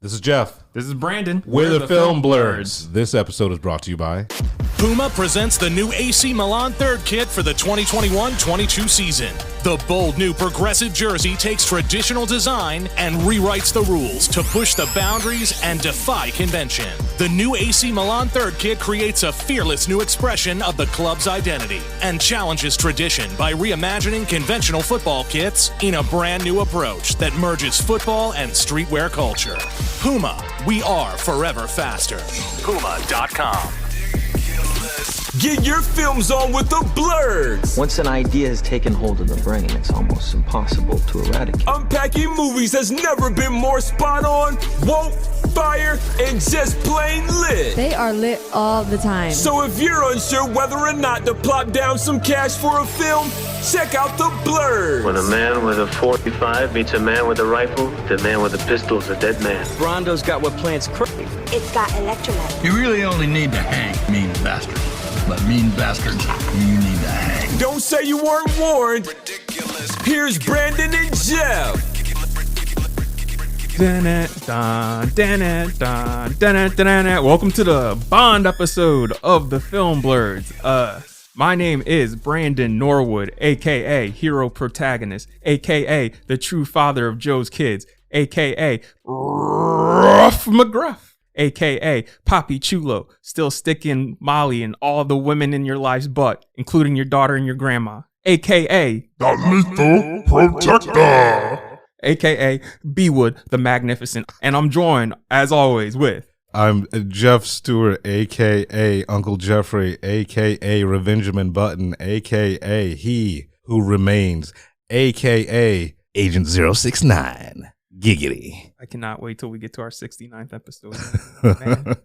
This is Jeff. This is Brandon. We're the Film Blurs. This episode is brought to you by Puma presents the new AC Milan third kit for the 2021-22 season. The bold new progressive jersey takes traditional design and rewrites the rules to push the boundaries and defy convention. The new AC Milan third kit creates a fearless new expression of the club's identity and challenges tradition by reimagining conventional football kits in a brand new approach that merges football and streetwear culture. Puma, we are forever faster. Puma.com. Get your films on with the Blurs! Once an idea has taken hold of the brain, it's almost impossible to eradicate. Unpacking movies has never been more spot on, woke, fire, and just plain lit. They are lit all the time. So if you're unsure whether or not to plop down some cash for a film, check out the Blurs. When a man with a 45 meets a man with a rifle, the man with a pistol is a dead man. Brondo's got what plants crave. It's got electrolyte. You really only need to hang mean bastards. But mean bastards, you need to hang. Don't say you weren't warned. Ridiculous. Here's Brandon and Jeff. Welcome to the Bond episode of the Film Blurs. My name is Brandon Norwood, aka Hero Protagonist, aka the true father of Joe's kids, aka Ruff McGruff, aka Papi Chulo, still sticking Molly and all the women in your life's butt, including your daughter and your grandma, aka the Lethal Protector, aka B-Wood the Magnificent. And I'm joined, as always, with... I'm Jeff Stewart, a.k.a. Uncle Jeffrey, a.k.a. Revengeman Button, a.k.a. He Who Remains, a.k.a. Agent 069. Giggity. I cannot wait till we get to our 69th episode. Man.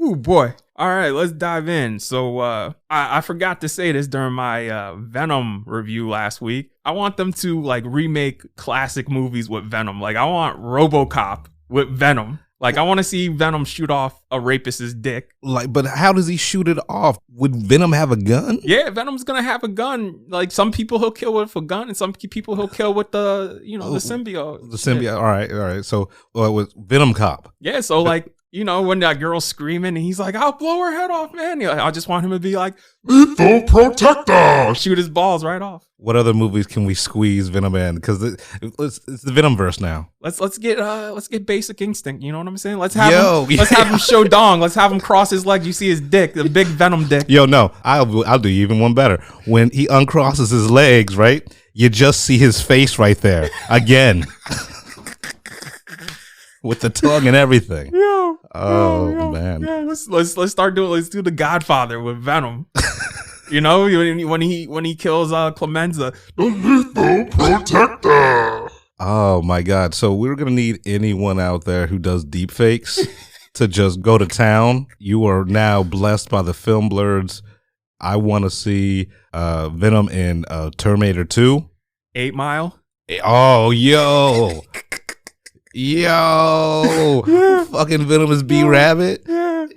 Ooh, boy. All right, let's dive in. So I forgot to say this during my Venom review last week. I want them to remake classic movies with Venom. I want RoboCop with Venom. I want to see Venom shoot off a rapist's dick. But how does he shoot it off? Would Venom have a gun? Yeah, Venom's gonna have a gun. Some people he'll kill with a gun, and some people he'll kill with the symbiote. The symbiote. Yeah. All right. So with Venom Cop. Yeah. So when that girl's screaming, and he's like, "I'll blow her head off, man." I just want him to be like, Lethal Protector. Shoot his balls right off. What other movies can we squeeze Venom in? Because it's the Venomverse now. Let's get Basic Instinct. You know what I'm saying? Let's have him show dong. Let's have him cross his legs. You see his dick, the big Venom dick. Yo, no, I'll do you even one better. When he uncrosses his legs, right? You just see his face right there again, with the tongue and everything. Yo, man. Yeah, let's start doing. Let's do The Godfather with Venom. When he kills Clemenza. The Lethal Protector. Oh my God! So we're gonna need anyone out there who does deep fakes to just go to town. You are now blessed by the Film Blurs. I want to see Venom in Terminator 2. 8 Mile. Oh, yo. Fucking Venom is B-Rabbit. Yeah.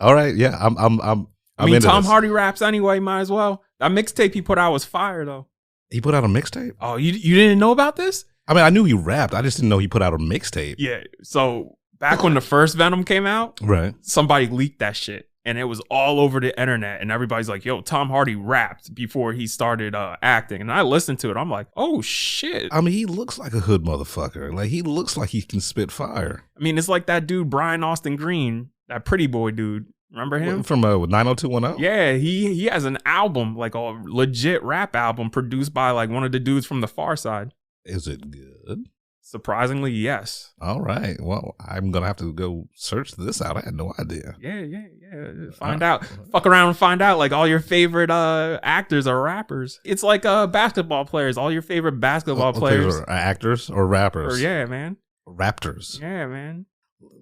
All right, yeah, I'm I mean, Tom this. Hardy raps anyway. Might as well. That mixtape he put out was fire, though. He put out a mixtape? Oh, you didn't know about this? I mean, I knew he rapped. I just didn't know he put out a mixtape. Yeah. So back when the first Venom came out, right? Somebody leaked that shit, and it was all over the internet. And everybody's like, "Yo, Tom Hardy rapped before he started acting." And I listened to it. I'm like, "Oh shit!" I mean, he looks like a hood motherfucker. He looks like he can spit fire. I mean, it's like that dude Brian Austin Green, that Pretty Boy dude. Remember him? From 90210? Yeah, he has an album, a legit rap album produced by one of the dudes from The Far Side. Is it good? Surprisingly, yes. All right. Well, I'm going to have to go search this out. I had no idea. Yeah. Find out. Fuck around and find out. All your favorite actors are rappers. It's like basketball players. All your favorite basketball players are actors or rappers. Or, yeah, man. Raptors. Yeah, man.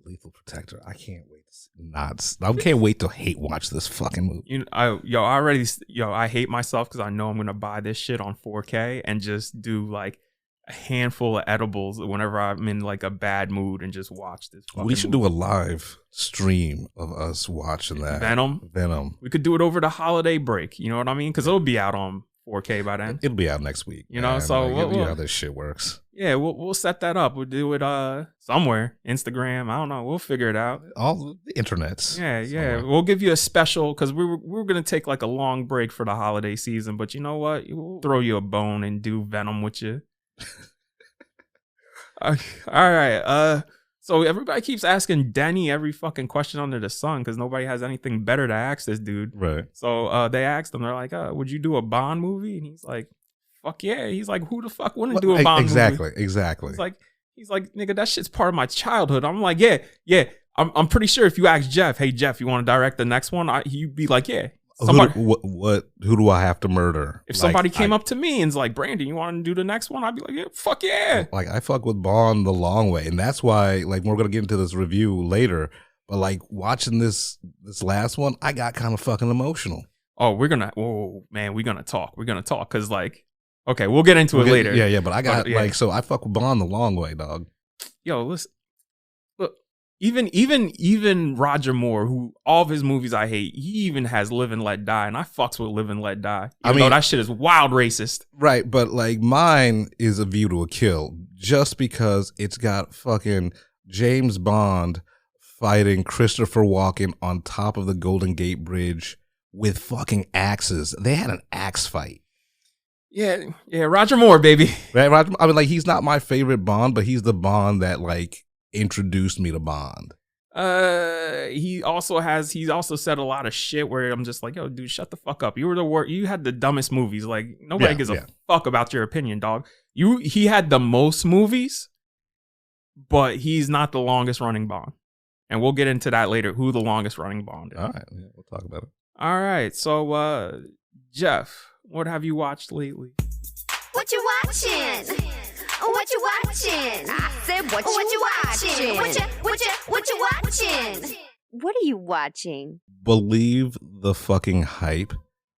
Lethal Protector. I can't wait I can't wait to hate watch this fucking movie. I hate myself because I know I'm gonna buy this shit on 4K and just do a handful of edibles whenever I'm in a bad mood and just watch this. We should do a live stream of us watching that Venom. Venom. We could do it over the holiday break. You know what I mean? Because it'll be out on 4K by then. It'll be out next week. You know, so you know how this shit works. Yeah, we'll set that up. We'll do it somewhere. Instagram. I don't know. We'll figure it out. All the internets. Yeah. Somewhere. We'll give you a special because we were gonna take like a long break for the holiday season. But you know what? We'll throw you a bone and do Venom with you. All right. So everybody keeps asking Denny every fucking question under the sun because nobody has anything better to ask this dude. Right. So they asked him. They're like, "Would you do a Bond movie?" And he's like, "Fuck yeah." He's like, "Who the fuck wouldn't do a Bond movie?" Exactly. He's like, "Nigga, that shit's part of my childhood." I'm like, yeah. I'm pretty sure if you ask Jeff, "Hey Jeff, you want to direct the next one?" He'd be like, "Yeah." Somebody, who do I have to murder? If somebody came up to me and's like, "Brandon, you want to do the next one?" I'd be like, "Yeah, fuck yeah." Like I fuck with Bond the long way, and that's why like we're gonna get into this review later. But like watching this last one, I got kind of fucking emotional. Oh, we're gonna talk because like, okay, we'll get into it later. Yeah, but I got so I fuck with Bond the long way, dog. Yo, listen. Even Roger Moore, who all of his movies I hate, he even has Live and Let Die, and I fucks with Live and Let Die. I mean, that shit is wild racist. Right, but like mine is A View to a Kill, just because it's got fucking James Bond fighting Christopher Walken on top of the Golden Gate Bridge with fucking axes. They had an axe fight. Yeah, Roger Moore, baby. Right, Roger. I mean, like he's not my favorite Bond, but he's the Bond that like introduced me to Bond. He also said a lot of shit where I'm just like, yo, dude, shut the fuck up. You had the dumbest movies. Like nobody gives a fuck about your opinion, dog. He had the most movies, but he's not the longest running Bond. And we'll get into that later, who the longest running Bond is. All right, we'll talk about it. All right, so Jeff, what have you watched lately? What you watching? What you watching? I said, what you watching? What you watching? What are you watching? Believe the fucking hype.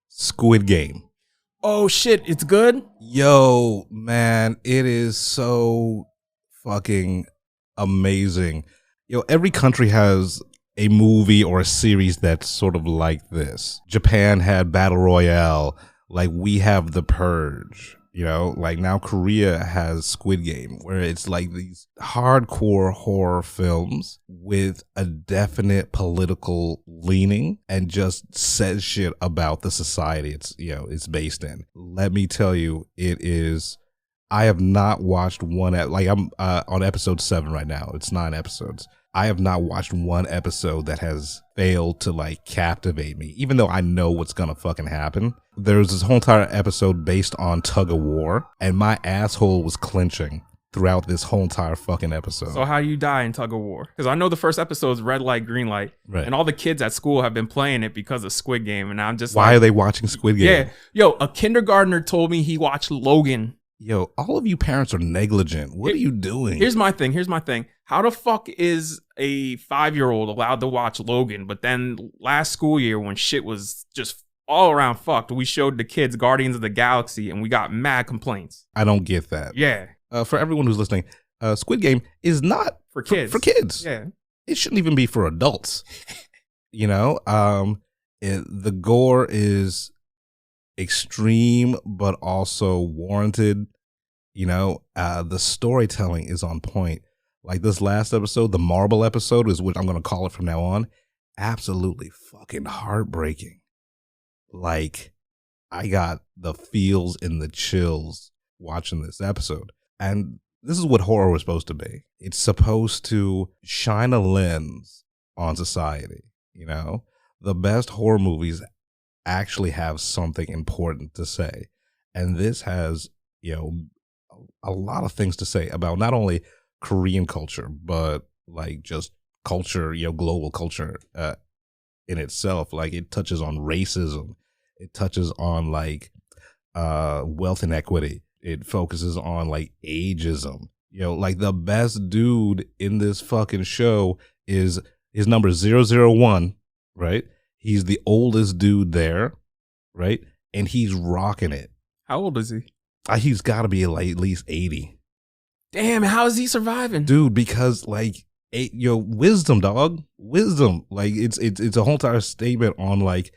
Squid Game. Oh shit, it's good? Yo, man, it is so fucking amazing. Yo, every country has a movie or a series that's sort of like this. Japan had Battle Royale. Like we have The Purge. You know, like now Korea has Squid Game, where it's like these hardcore horror films with a definite political leaning and just says shit about the society it's based in. Let me tell you, it is. I have not watched one. Like I'm on episode 7 right now. It's 9 episodes. I have not watched one episode that has failed to like captivate me, even though I know what's gonna fucking happen. There's this whole entire episode based on tug of war, and my asshole was clenching throughout this whole entire fucking episode. So how do you die in tug of war? Because I know the first episode is red light, green light, right, and all the kids at school have been playing it because of Squid Game, and I'm just why are they watching Squid Game? Yeah, yo, a kindergartner told me he watched Logan. Yo, all of you parents are negligent. What are you doing? Here's my thing. How the fuck is a 5-year-old allowed to watch Logan? But then last school year when shit was just all around fucked, we showed the kids Guardians of the Galaxy and we got mad complaints. I don't get that. Yeah. For everyone who's listening, Squid Game is not for kids. For kids. Yeah. It shouldn't even be for adults. You know, the gore is extreme, but also warranted. You know, the storytelling is on point. Like this last episode, the marble episode is what I'm going to call it from now on. Absolutely fucking heartbreaking. Like I got the feels and the chills watching this episode. And this is what horror was supposed to be. It's supposed to shine a lens on society. You know, the best horror movies actually have something important to say. And this has, you know, a lot of things to say about not only Korean culture, but like just culture, you know, global culture in itself. Like it touches on racism. It touches on like wealth inequity. It focuses on like ageism. You know, like the best dude in this fucking show is his number 001, right? He's the oldest dude there, right? And he's rocking it. How old is he? He's got to be like at least 80. Damn, how is he surviving? Dude, because like, wisdom, dog. Wisdom. Like it's a whole entire statement on like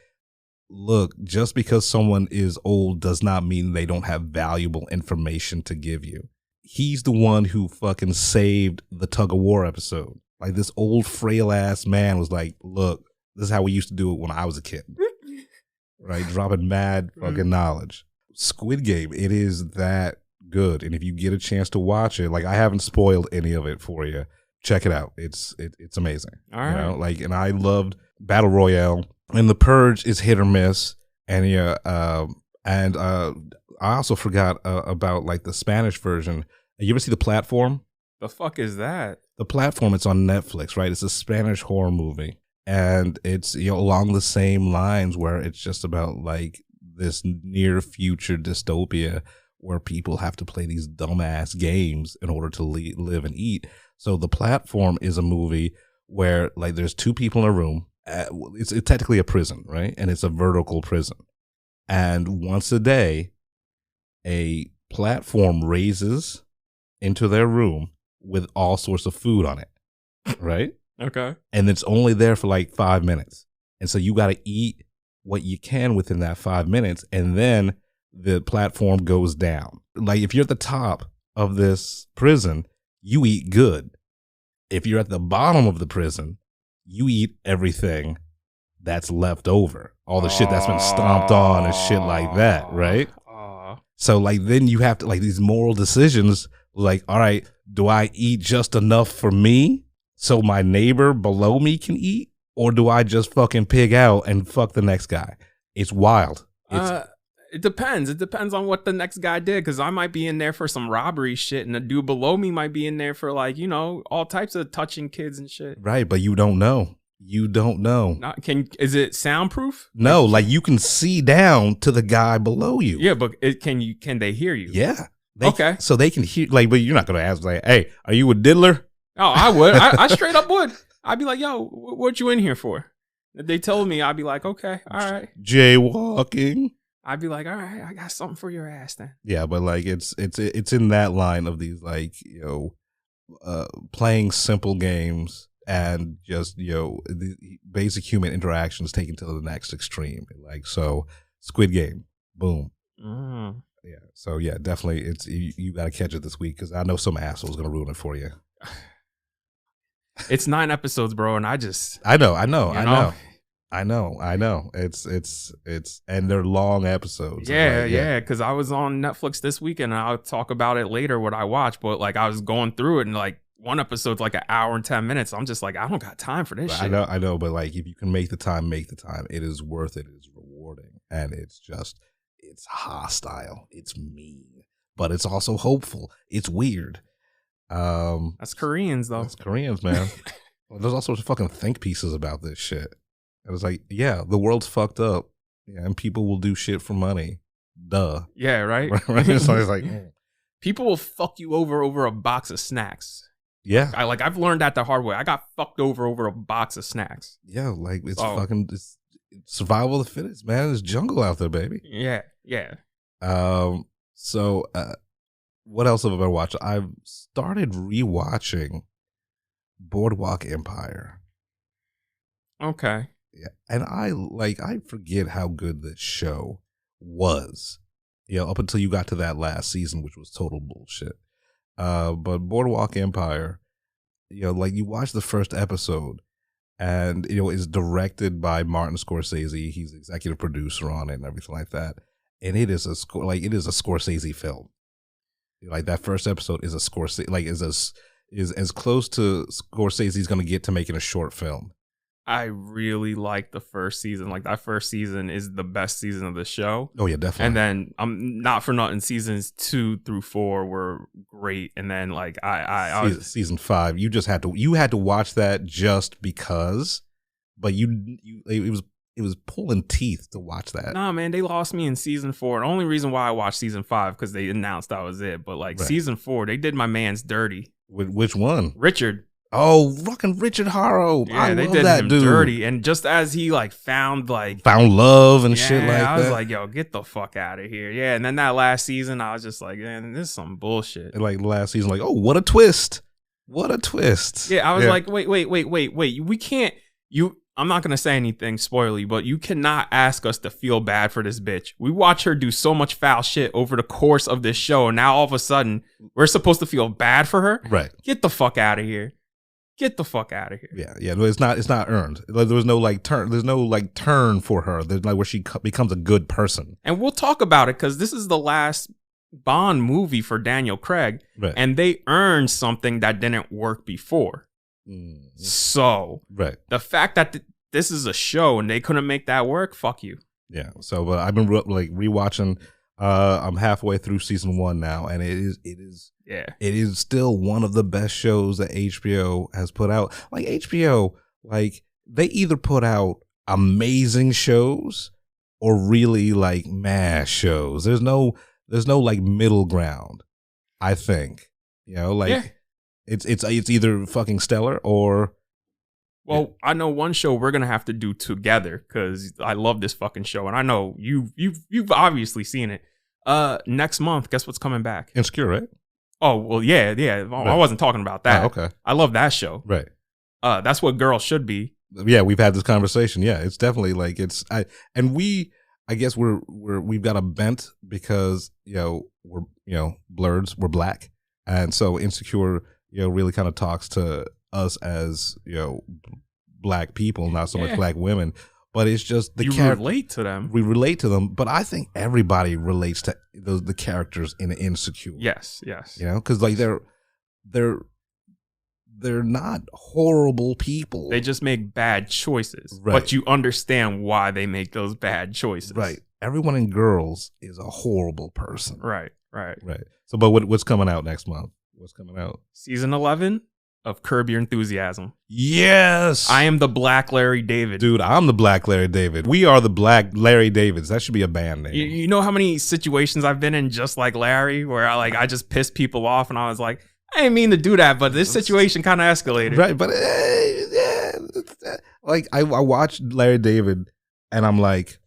look, just because someone is old does not mean they don't have valuable information to give you. He's the one who fucking saved the tug of war episode. Like, this old frail ass man was like, look, this is how we used to do it when I was a kid. Right? Dropping mad fucking knowledge. Squid Game, it is that good. And if you get a chance to watch it, like, I haven't spoiled any of it for you. Check it out. It's amazing. All right. You know, like, and I loved Battle Royale. And The Purge is hit or miss. And I also forgot about like the Spanish version. You ever see The Platform? The fuck is that? The Platform, it's on Netflix, right? It's a Spanish horror movie. And it's, you know, along the same lines where it's just about like this near future dystopia where people have to play these dumbass games in order to live and eat. So The Platform is a movie where like there's two people in a room. It's technically a prison, right? And it's a vertical prison. And once a day, a platform raises into their room with all sorts of food on it, right? Okay. And it's only there for like 5 minutes. And so you got to eat what you can within that 5 minutes. And then the platform goes down. Like, if you're at the top of this prison, you eat good. If you're at the bottom of the prison, you eat everything that's left over. All the shit that's been stomped on and shit like that, right? So, like, then you have to, like, these moral decisions, like, all right, do I eat just enough for me so my neighbor below me can eat? Or do I just fucking pig out and fuck the next guy? It's wild. It depends. It depends on what the next guy did, because I might be in there for some robbery shit, and the dude below me might be in there for, like, you know, all types of touching kids and shit. Right, but you don't know. You don't know. Is it soundproof? No, like you can see down to the guy below you. Yeah, but can they hear you? Yeah. Okay. So they can hear, like, but you're not going to ask, like, hey, are you a diddler? Oh, I would. I straight up would. I'd be like, yo, what you in here for? If they told me, I'd be like, okay, all right. Jaywalking. I'd be like, all right, I got something for your ass then. Yeah, but like it's in that line of these, like, you know, playing simple games and just, you know, the basic human interactions taken to the next extreme. Like, so Squid Game, boom. Mm. Yeah. So yeah, definitely it's you got to catch it this week, because I know some asshole's gonna ruin it for you. It's 9 episodes, bro, and I know. It's and they're long episodes. Yeah. Because I was on Netflix this weekend, and I'll talk about it later what I watched. But like, I was going through it, and like one episode's like an hour and 10 minutes. I'm just like, I don't got time for this shit. I know. But like, if you can make the time, make the time. It is worth it. It is rewarding, and it's hostile. It's mean, but it's also hopeful. It's weird. That's Koreans, though. That's Koreans, man. Well, there's all sorts of fucking think pieces about this shit. And it's like, yeah, the world's fucked up, yeah, and people will do shit for money. Duh. Yeah, right. Right? So it's like, people will fuck you over a box of snacks. Yeah, I've learned that the hard way. I got fucked over a box of snacks. Yeah, like it's it's survival of the fittest, man. There's jungle out there, baby. Yeah. So, what else have I been watching? I've started rewatching Boardwalk Empire. Okay. Yeah, and I forget how good this show was. You know, up until you got to that last season, which was total bullshit. But Boardwalk Empire, you know, like you watch the first episode, and you know, it's directed by Martin Scorsese. He's the executive producer on it and everything like that. And it is a Scorsese film. Like that first episode is a Scorsese, like is as close to Scorsese's going to get to making a short film. I really like the first season. Like that first season is the best season of the show. Oh yeah, definitely. And then I'm not for nothing. Seasons 2 through 4 were great. And then like I was season 5. You had to watch that just because, but it was pulling teeth to watch that. Nah, man, they lost me in season 4. The only reason why I watched season 5 because they announced that was it. But like season 4, they did my man's dirty. Which one? Richard. Oh, fucking Richard Harrow. Yeah, they did him dirty. And just as he like found love and shit like that. I was like, yo, get the fuck out of here. Yeah, and then that last season, I was just like, man, this is some bullshit. And like last season, like, oh, what a twist. What a twist. Yeah, I was like, wait. We can't, I'm not going to say anything spoily, but you cannot ask us to feel bad for this bitch. We watch her do so much foul shit over the course of this show. And now all of a sudden, we're supposed to feel bad for her? Right. Get the fuck out of here. Get the fuck out of here. Yeah. No, it's not earned. Like, there was no like turn. There's no like turn for her. There's like where she becomes a good person. And we'll talk about it because this is the last Bond movie for Daniel Craig. Right. And they earned something that didn't work before. So the fact that this is a show and they couldn't make that work, fuck you. Yeah. So I've been rewatching. I'm halfway through season 1 now, and it is still one of the best shows that HBO has put out. Like HBO, like they either put out amazing shows or really like mash shows. There's no like middle ground. I think, like it's either fucking stellar or. Well, I know one show we're gonna have to do together because I love this fucking show, and I know you've obviously seen it. Next month, guess what's coming back? Insecure, right? Oh well, yeah. Right. I wasn't talking about that. Oh, okay, I love that show. Right. That's what girls should be. Yeah, we've had this conversation. Yeah, it's definitely like I guess we've got a bent because we're blurs, we're black, and so Insecure really kind of talks to us as black people, not so much black women, but it's just relate to them. We relate to them, but I think everybody relates to the characters in Insecure. Yes, because like they're not horrible people. They just make bad choices, but you understand why they make those bad choices. Right. Everyone in Girls is a horrible person. Right. So, but what's coming out next month? What's coming out? Season 11 of Curb Your Enthusiasm. Yes. I am the Black Larry David. Dude, I'm the Black Larry David. We are the Black Larry Davids. That should be a band name. You know how many situations I've been in just like Larry where I just pissed people off and I was like, I didn't mean to do that, but this situation kind of escalated. Right, but like I watched Larry David and I'm like,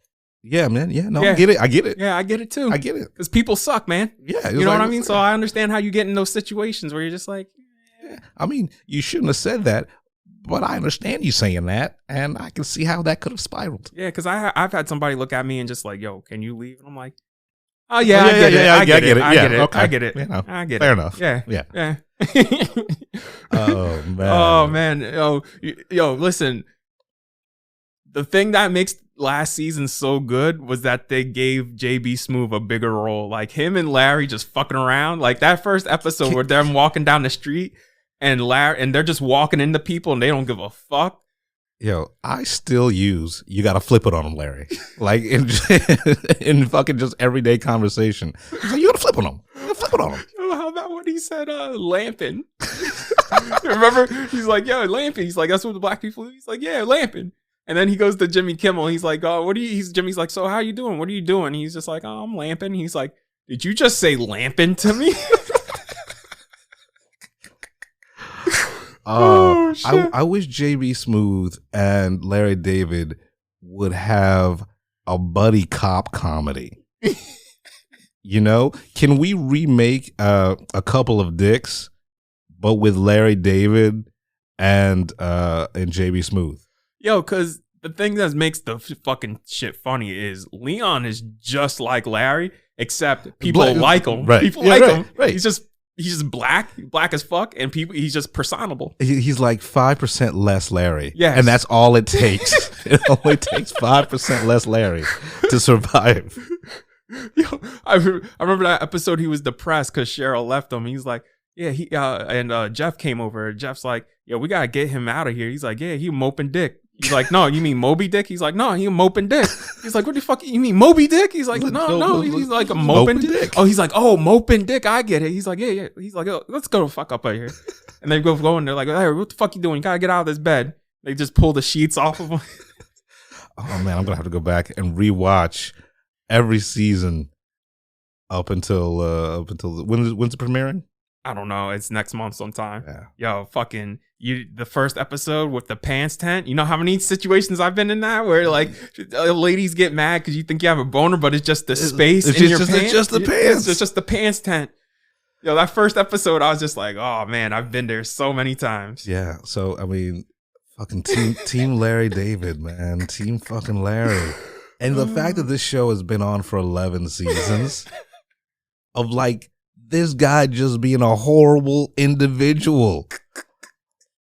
yeah, man. Yeah, no, I get it. Yeah, I get it too. I get it. Because people suck, man. Yeah. You know what I mean? So I understand how you get in those situations where you're just like, I mean, you shouldn't have said that, but I understand you saying that, and I can see how that could have spiraled. Yeah, because I've had somebody look at me and just like, yo, can you leave? And I'm like, oh, yeah, I get it. I get it. I get it. I get it. Fair enough. Yeah. Oh, man. Oh, man. Yo, listen. The thing that makes last season so good was that they gave JB Smoove a bigger role. Like him and Larry just fucking around. Like that first episode where they're walking down the street and they're just walking into people and they don't give a fuck. Yo, I still use "you got to flip it on them, Larry." Like in fucking just everyday conversation. He's like, you got to flip on them. You got to flip it on them. How about when he said lamping? Remember? He's like, yo, lamping. He's like, that's what the black people do. He's like, yeah, lamping. And then he goes to Jimmy Kimmel. He's like, oh, Jimmy's like, so how you doing? What are you doing? He's just like, oh, I'm lamping. He's like, did you just say lamping to me? Oh, shit. I wish JB Smoove and Larry David would have a buddy cop comedy. Can we remake a couple of dicks, but with Larry David and JB Smoove? Yo, because the thing that makes the fucking shit funny is Leon is just like Larry, except people like him. Right. People like him. Right. He's just black as fuck, and he's just personable. He's like 5% less Larry. Yes. And that's all it takes. It only takes 5% less Larry to survive. Yo, I remember that episode he was depressed because Cheryl left him. He's like, yeah, and Jeff came over. Jeff's like, yo, we gotta get him out of here. He's like, yeah, he moping dick. He's like, no, you mean Moby Dick? He's like, no, he a moping dick. He's like, what the fuck? You mean Moby Dick? He's like, no. He's like a moping dick. Oh, he's like, oh, moping dick. I get it. He's like, yeah. He's like, oh, let's go the fuck up out here. And they go and they're like, hey, what the fuck you doing? You gotta get out of this bed. They just pull the sheets off of him. Oh man, I'm gonna have to go back and rewatch every season up until when's it premiering? I don't know. It's next month sometime. Yeah. Yo, fucking the first episode with the pants tent. You know how many situations I've been in that where like ladies get mad because you think you have a boner, but it's just the space in your pants. It's just the pants. It's just the pants tent. Yo, that first episode, I was just like, oh man, I've been there so many times. Yeah. So I mean, Fucking team Larry David, man. Team fucking Larry. And the fact that this show has been on for 11 seasons of like this guy just being a horrible individual.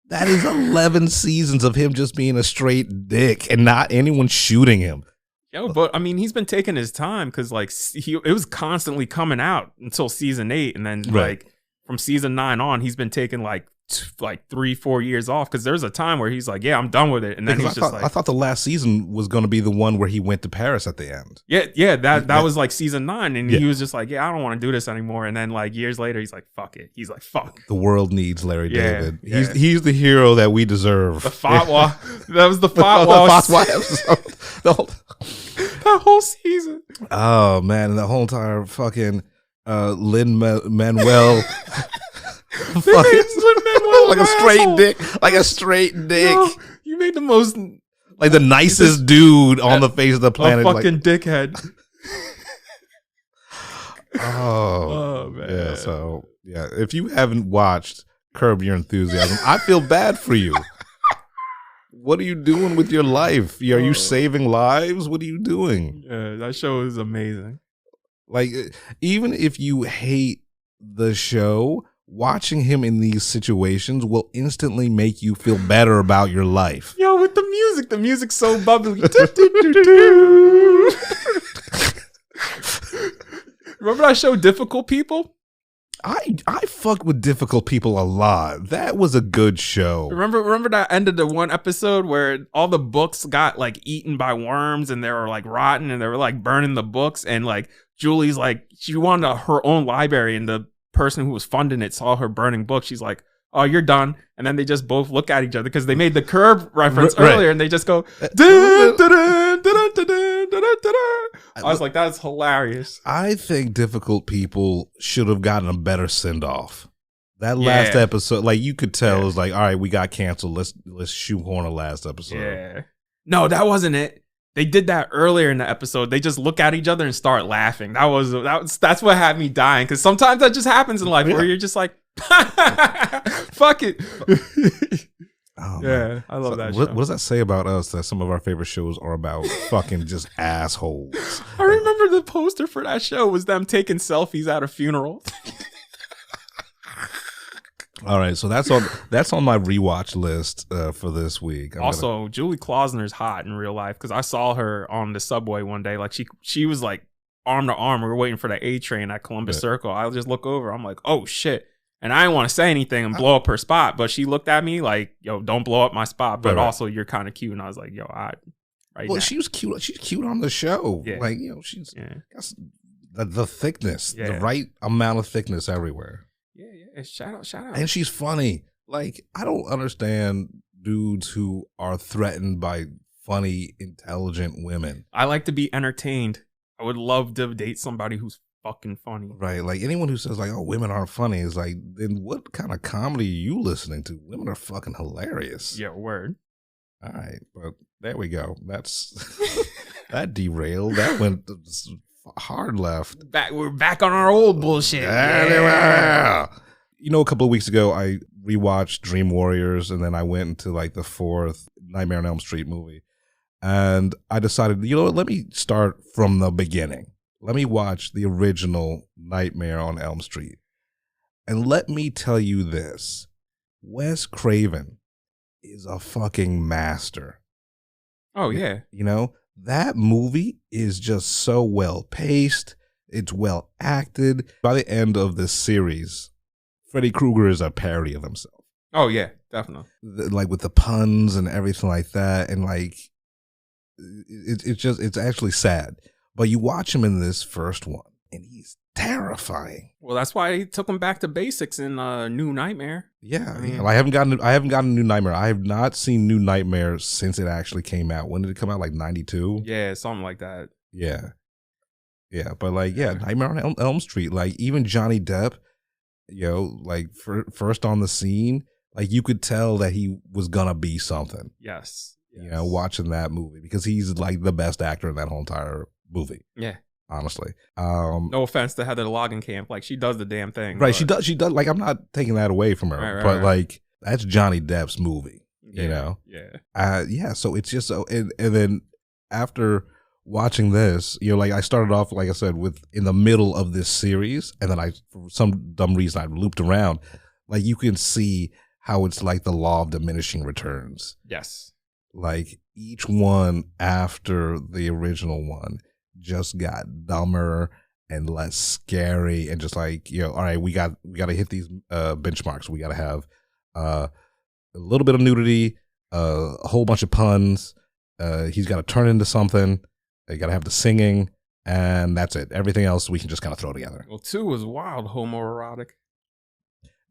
That is 11 seasons of him just being a straight dick and not anyone shooting him. Yo, but I mean, he's been taking his time because like it was constantly coming out until season 8, and then like from season 9 on, he's been taking like 3-4 years off because there's a time where he's like, yeah, I'm done with it, and then he's I thought the last season was going to be the one where he went to Paris at the end. Yeah, that was like season 9, and he was just like, yeah, I don't want to do this anymore. And then like years later, he's like, fuck it. He's like, fuck. The world needs Larry David. Yeah. He's the hero that we deserve. The Fatwa. That was the Fatwa. episode. That whole season. Oh man, and the whole entire fucking Lin-Manuel. Like a straight dick. Like a straight dick. Yo, you made the most like the nicest dude on the face of the planet. A fucking dickhead. Oh man. Yeah, so yeah. If you haven't watched Curb Your Enthusiasm, I feel bad for you. What are you doing with your life? Are you saving lives? What are you doing? Yeah, that show is amazing. Like, even if you hate the show, watching him in these situations will instantly make you feel better about your life. Yo, with the music's so bubbly. Remember that show, Difficult People? I fuck with Difficult People a lot. That was a good show. Remember that ended the one episode where all the books got like eaten by worms and they were like rotten and they were like burning the books, and like Julie's like, she wanted her own library, and the person who was funding it saw her burning books. She's like, oh, you're done. And then they just both look at each other because they made the Curb reference earlier, and they just go, I was like, that's hilarious. I think Difficult People should have gotten a better send off. That last episode, like you could tell, it was like, all right, we got canceled. Let's shoehorn a last episode. Yeah. No, that wasn't it. They did that earlier in the episode. They just look at each other and start laughing. That's what had me dying, because sometimes that just happens in life where you're just like, fuck it. Oh, yeah, man. I love that show. What does that say about us that some of our favorite shows are about fucking just assholes? I remember the poster for that show was them taking selfies at a funeral. All right, so that's on my rewatch list for this week. Julie Klausner's hot in real life, because I saw her on the subway one day. Like she was like arm to arm. We were waiting for the A train at Columbus Circle. I just look over. I'm like, oh shit. And I didn't want to say anything and blow up her spot, but she looked at me like, yo, don't blow up my spot. But also, you're kind of cute. And I was like, yo, now. She was cute. She's cute on the show. Yeah. Like, you know, she's got the thickness, the right amount of thickness everywhere. Yeah. Shout out. And she's funny. Like, I don't understand dudes who are threatened by funny, intelligent women. I like to be entertained. I would love to date somebody who's fucking funny. Right. Like, anyone who says like, oh, women aren't funny is like, then what kind of comedy are you listening to? Women are fucking hilarious. Yeah, word. All right. But there we go. That's that derailed. That went hard left. We're back on our old bullshit. Yeah. You know, a couple of weeks ago, I rewatched Dream Warriors, and then I went into like the 4th Nightmare on Elm Street movie. And I decided, you know what, let me start from the beginning. Let me watch the original Nightmare on Elm Street. And let me tell you this. Wes Craven is a fucking master. Oh, yeah. You know, that movie is just so well paced. It's well acted. By the end of this series, Freddy Krueger is a parody of himself. Oh, yeah, definitely. Like with the puns and everything like that. And like, it's actually sad. But you watch him in this first one, and he's terrifying. Well, that's why he took him back to basics in New Nightmare. Yeah, I haven't gotten New Nightmare. I have not seen New Nightmare since it actually came out. When did it come out? Like 92? Yeah, something like that. Yeah. But like, Nightmare on Elm Street. Like, even Johnny Depp, you know, like first on the scene, like you could tell that he was gonna be something. Yes. You know, watching that movie, because he's like the best actor in that whole entire movie. Yeah. Honestly. No offense to Heather Langenkamp. Like, she does the damn thing. Right. But she does. Like, I'm not taking that away from her. But like, that's Johnny Depp's movie. you know? Yeah. Yeah. So it's just so, and then after watching this, you know, like I started off, like I said, with in the middle of this series, and then for some dumb reason, I looped around. Like you can see how it's like the law of diminishing returns. Yes. Like each one after the original one just got dumber and less scary, and just like, you know, all right, we got to hit these benchmarks. We got to have a little bit of nudity, a whole bunch of puns. He's got to turn into something. You got to have the singing, and that's it. Everything else we can just kind of throw together. Well, 2 was wild homoerotic.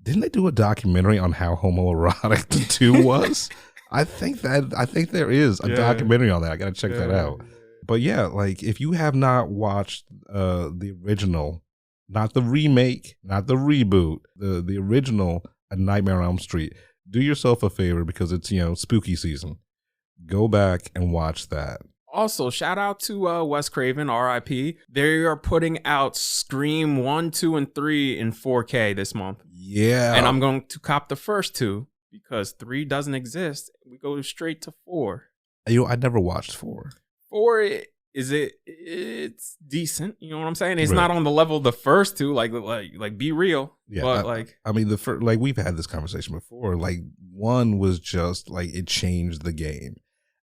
Didn't they do a documentary on how homoerotic the 2 was? I think there is a documentary on that. I got to check that out. But yeah, like if you have not watched the original, not the remake, not the reboot, the original A Nightmare on Elm Street, do yourself a favor because it's, you know, spooky season. Go back and watch that. Also, shout out to Wes Craven, R.I.P. They are putting out Scream 1, 2, and 3 in 4K this month. Yeah. And I'm going to cop the first 2 because 3 doesn't exist. We go straight to 4. You know, I never watched 4. 4 it's decent, you know what I'm saying? It's not on the level of the first 2, like be real. Yeah, but I mean, the first, like we've had this conversation before. Like 1 was just like it changed the game,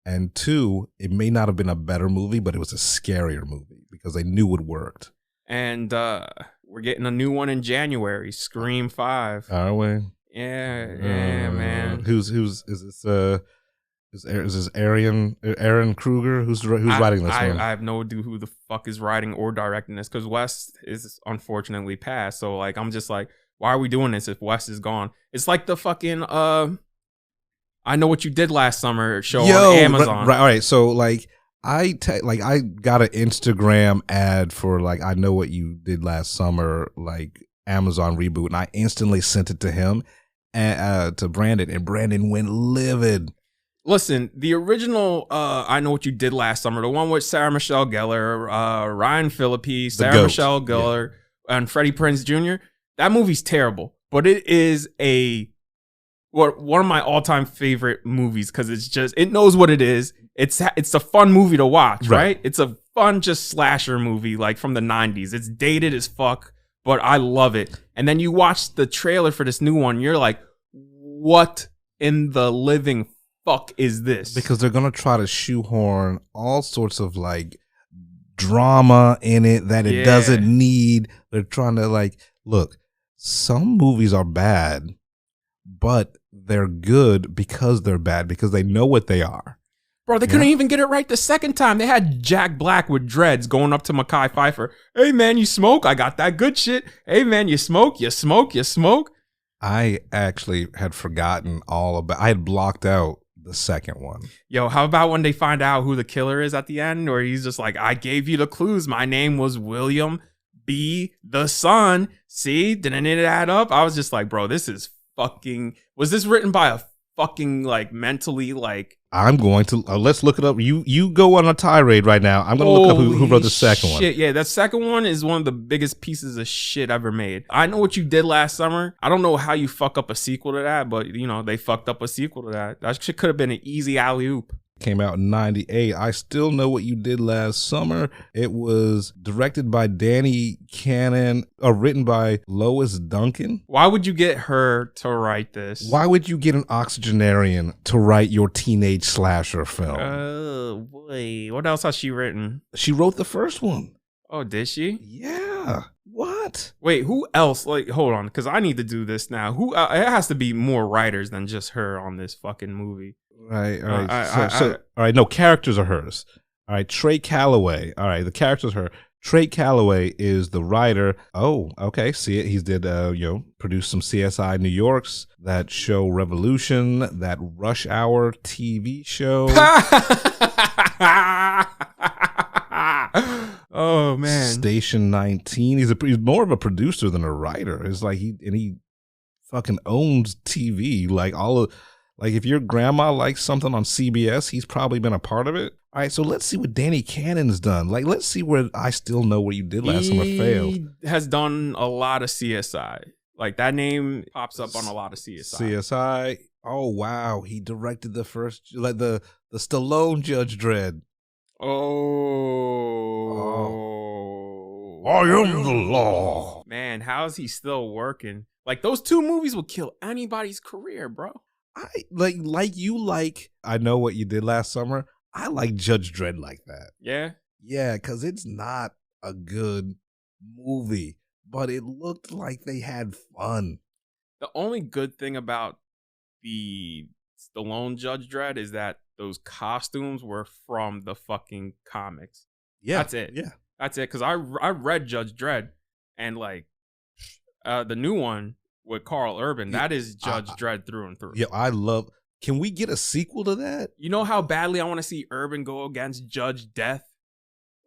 and 2, it may not have been a better movie, but it was a scarier movie because they knew it worked. And we're getting a new one in January, Scream 5. Are we? Yeah, man. Who's is this? Is this Aaron Kruger? Who's writing this one? I have no idea who the fuck is writing or directing this because Wes is unfortunately passed. So like I'm just like, why are we doing this if Wes is gone? It's like the fucking I Know What You Did Last Summer show on Amazon. Right, all right. So like I got an Instagram ad for like I Know What You Did Last Summer, like Amazon reboot, and I instantly sent it to him and to Brandon, and Brandon went livid. Listen, the original I Know What You Did Last Summer, the one with Sarah Michelle Gellar, Ryan Phillippe, Sarah Michelle Gellar, and Freddie Prinze Jr., that movie's terrible. But it is one of my all-time favorite movies because it knows what it is. It's a fun movie to watch, right? It's a fun just slasher movie like from the 90s. It's dated as fuck, but I love it. And then you watch the trailer for this new one, you're like, what in the living fuck is this? Because they're gonna try to shoehorn all sorts of like drama in it that it doesn't need. They're trying to like, look, some movies are bad, but they're good because they're bad because they know what they are. Bro, they couldn't even get it right the second time. They had Jack Black with dreads going up to Mekhi Phifer. Hey man, you smoke? I got that good shit. Hey man, you smoke? You smoke? You smoke? I actually had forgotten all about. I had blocked out the second one. Yo, how about when they find out who the killer is at the end, or he's just like, I gave you the clues. My name was William B. the Son. See, didn't it add up? I was just like, bro, this is fucking. Was this written by a fucking like mentally like? I'm going to let's look it up. You go on a tirade right now. I'm going to look up who wrote the second one. Yeah, that second one is one of the biggest pieces of shit ever made. I Know What You Did Last Summer. I don't know how you fuck up a sequel to that, but you know they fucked up a sequel to that. That shit could have been an easy alley-oop. Came out in 98. I Still Know What You Did Last Summer. It was directed by Danny Cannon, written by Lois Duncan. Why would you get her to write this? Why would you get an octogenarian to write your teenage slasher film? Oh boy, what else has she written? She wrote the first one. Oh, did she? Yeah. What? Wait, who else? Like, hold on, because I need to do this now. Who? It has to be more writers than just her on this fucking movie. Right. All right. All right. No, characters are hers. All right. Trey Calloway. All right. The characters are her. Trey Calloway is the writer. Oh, okay. See it. He's did, produced some CSI New York's, that show Revolution, that Rush Hour TV show. Oh man. Station 19. He's more of a producer than a writer. It's like he fucking owns TV. Like if your grandma likes something on CBS, he's probably been a part of it. All right, so let's see what Danny Cannon's done. Like, let's see where I Still Know What You Did Last Summer failed. He has done a lot of CSI. Like that name pops up on a lot of CSI. Oh wow, he directed the first, like the Stallone Judge Dredd. Oh, I am the law. man, how is he still working? Like those two movies will kill anybody's career, bro. I I know what you did last summer. I like Judge Dredd like that. Yeah. Yeah, because it's not a good movie, but it looked like they had fun. The only good thing about the Stallone Judge Dredd is that those costumes were from the fucking comics. Yeah, that's it. Yeah, that's it. Because I read Judge Dredd, and like the new one with Carl Urban, that is Judge Dredd through and through. Yeah, I love. Can we get a sequel to that? You know how badly I want to see Urban go against Judge Death.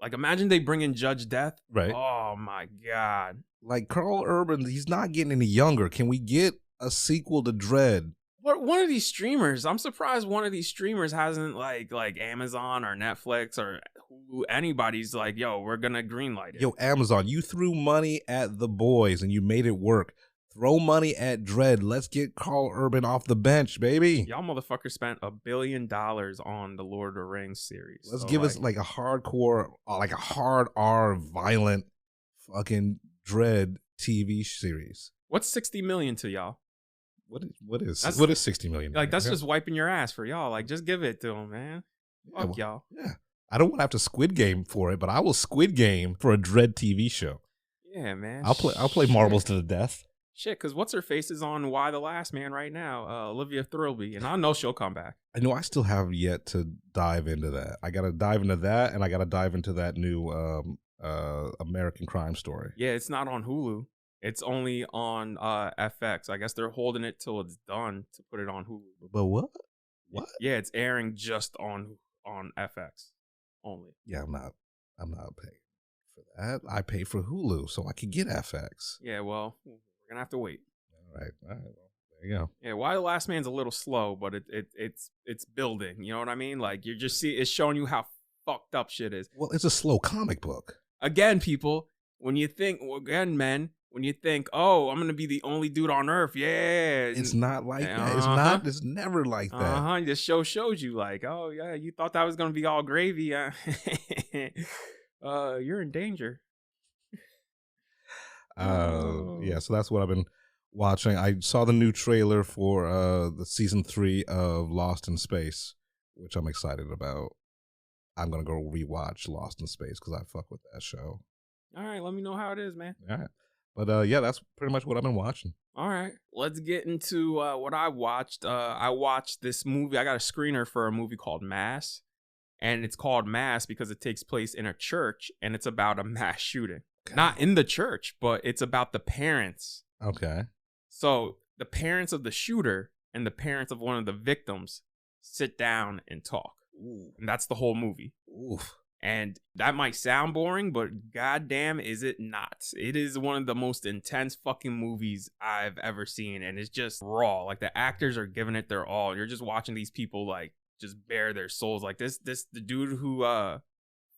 Like, imagine they bring in Judge Death. Right. Oh my god. Like Carl Urban, he's not getting any younger. Can we get a sequel to Dredd? One of these streamers, I'm surprised one of these streamers hasn't like Amazon or Netflix or Hulu, anybody's like, yo, we're gonna greenlight it. Yo, Amazon, you threw money at The Boys and you made it work. Throw money at Dredd. Let's get Carl Urban off the bench, baby. Y'all motherfuckers spent $1 billion on the Lord of the Rings series. Let's give us like a hardcore, like a hard R violent fucking Dredd TV series. What's 60 million to y'all? What is 60 million? Like, that's just wiping your ass for y'all. Like, just give it to them, man. Fuck y'all. Yeah. I don't want to have to Squid Game for it, but I will Squid Game for a Dredd TV show. Yeah, man. I'll play marbles to the death. Shit, because what's her face is on Why the Last Man right now, Olivia Thirlby, and I know she'll come back. I know I still have yet to dive into that. I got to dive into that, and I got to dive into that new American Crime Story. Yeah, it's not on Hulu. It's only on FX. I guess they're holding it till it's done to put it on Hulu. But what? What? Yeah, it's airing just on FX only. Yeah, I'm not paying for that. I pay for Hulu so I can get FX. Yeah, well, we're gonna have to wait. All right. Well, there you go. Yeah, Why the Last Man's a little slow, but it's building. You know what I mean? Like, you just see it's showing you how fucked up shit is. Well, it's a slow comic book. Again, people, when you think, men, when you think, oh, I'm gonna be the only dude on Earth, yeah, it's not like that. It's never like that. This show shows you, like, oh yeah, you thought that was gonna be all gravy. You're in danger. Yeah, so that's what I've been watching. I saw the new trailer for the season 3 of Lost in Space, which I'm excited about. I'm gonna go rewatch Lost in Space because I fuck with that show. All right, let me know how it is, man. All right, but yeah, that's pretty much what I've been watching. All right, let's get into what I watched. I watched this movie. I got a screener for a movie called Mass, and it's called Mass because it takes place in a church, and it's about a mass shooting. Okay. Not in the church, but it's about the parents. Okay. So the parents of the shooter and the parents of one of the victims sit down and talk. Ooh. And that's the whole movie. Oof. And that might sound boring, but goddamn is it not. It is one of the most intense fucking movies I've ever seen. And it's just raw. Like, the actors are giving it their all. You're just watching these people, like, just bare their souls. Like, the dude who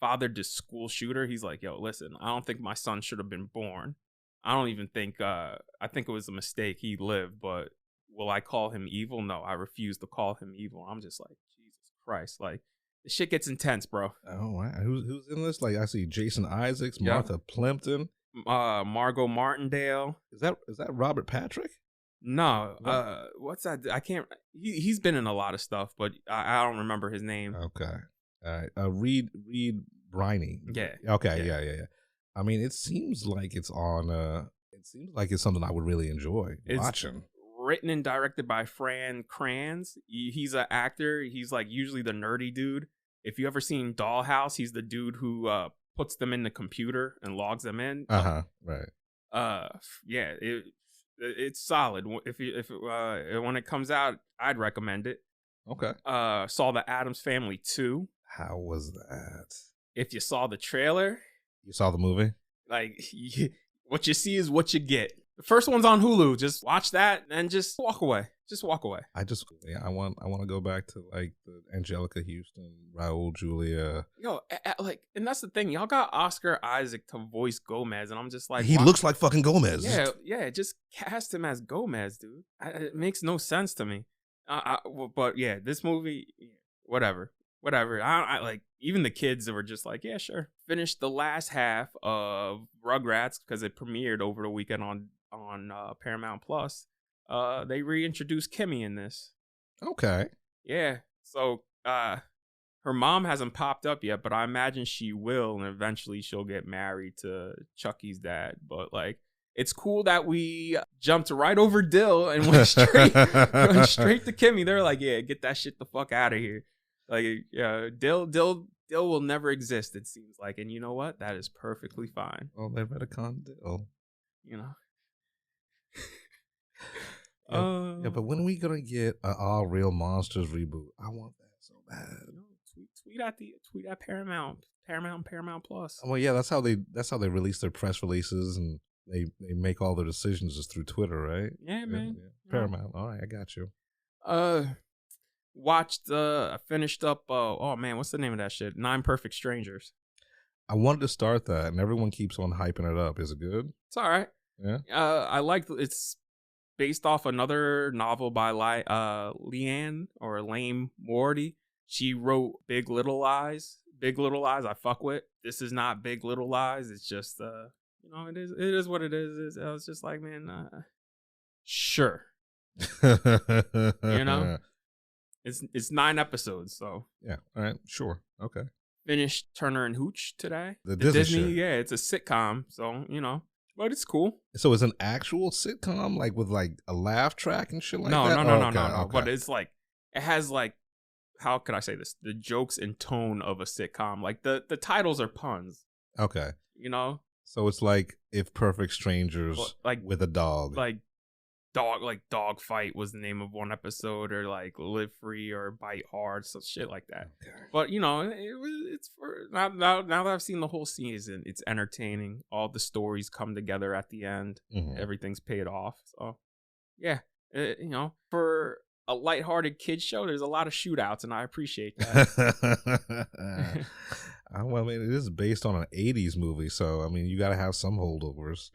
fathered this school shooter, he's like, yo, listen, I don't think my son should have been born. I don't even think, I think it was a mistake. He lived, but will I call him evil? No, I refuse to call him evil. I'm just like, Jesus Christ. Like, this shit gets intense, bro. Oh, wow. Who's in this? Like, I see Jason Isaacs, Martha Plimpton, Margot Martindale. Is that Robert Patrick? No. What's that? I can't. He's been in a lot of stuff, but I don't remember his name. Okay. All right. Reed Briney. Yeah. Okay. Yeah. I mean, it seems like it's on. It seems like it's something I would really enjoy watching. Written and directed by Fran Kranz. He's an actor. He's like usually the nerdy dude. If you ever seen Dollhouse, he's the dude who puts them in the computer and logs them in. Right. Yeah. It's solid. If when it comes out, I'd recommend it. Okay. Saw the Addams Family 2. How was that? If you saw the trailer, you saw the movie. Like, what you see is what you get. The first one's on Hulu. Just watch that and just walk away. Just walk away. I want to go back to like the Angelica Houston, Raul Julia. Yo, like, and that's the thing. Y'all got Oscar Isaac to voice Gomez, and I'm just like, he looks like fucking Gomez. Yeah. Just cast him as Gomez, dude. It makes no sense to me. But yeah, this movie, whatever. I like, even the kids were just like, yeah, sure. Finished the last half of Rugrats because it premiered over the weekend on Paramount Plus. They reintroduced Kimmy in this. Okay. Yeah. So her mom hasn't popped up yet, but I imagine she will, and eventually she'll get married to Chucky's dad. But like, it's cool that we jumped right over Dill and went straight to Kimmy. They're like, yeah, get that shit the fuck out of here. Like, yeah, Dill will never exist, it seems like. And you know what? That is perfectly fine. Well, they better con Dill. You know? Yeah, but when are we going to get an All Real Monsters reboot? I want that so bad. Tweet at Paramount Plus. Well, yeah, that's how they release their press releases, and they make all their decisions just through Twitter, right? Yeah, man. Yeah. Paramount. All right, I got you. I finished up, oh man, what's the name of that shit? 9 Perfect Strangers. I wanted to start that, and everyone keeps on hyping it up. Is it good? It's all right. Yeah. I like it's based off another novel by Lame Morty. She wrote Big Little Lies. Big Little Lies I fuck with. This is not Big Little Lies. It's just it is what it is. I was just like, man, sure. You know? It's 9 episodes, so yeah. All right, sure, okay. Finished Turner and Hooch today. The Disney shit. Yeah, it's a sitcom, so but it's cool. So it's an actual sitcom, like with like a laugh track and shit like that. No. Okay. But it's like, it has like, how could I say this? The jokes and tone of a sitcom. Like the titles are puns. Okay. You know. So it's like If Perfect Strangers, like with a dog. Dog Fight was the name of one episode, or like Live Free or Bite Hard, some shit like that. Okay. But it's for now that I've seen the whole season, it's entertaining. All the stories come together at the end. Mm-hmm. Everything's paid off. So yeah, for a lighthearted kid show, there's a lot of shootouts, and I appreciate that. Well, I mean, it is based on an 80s movie, so I mean, you got to have some holdovers,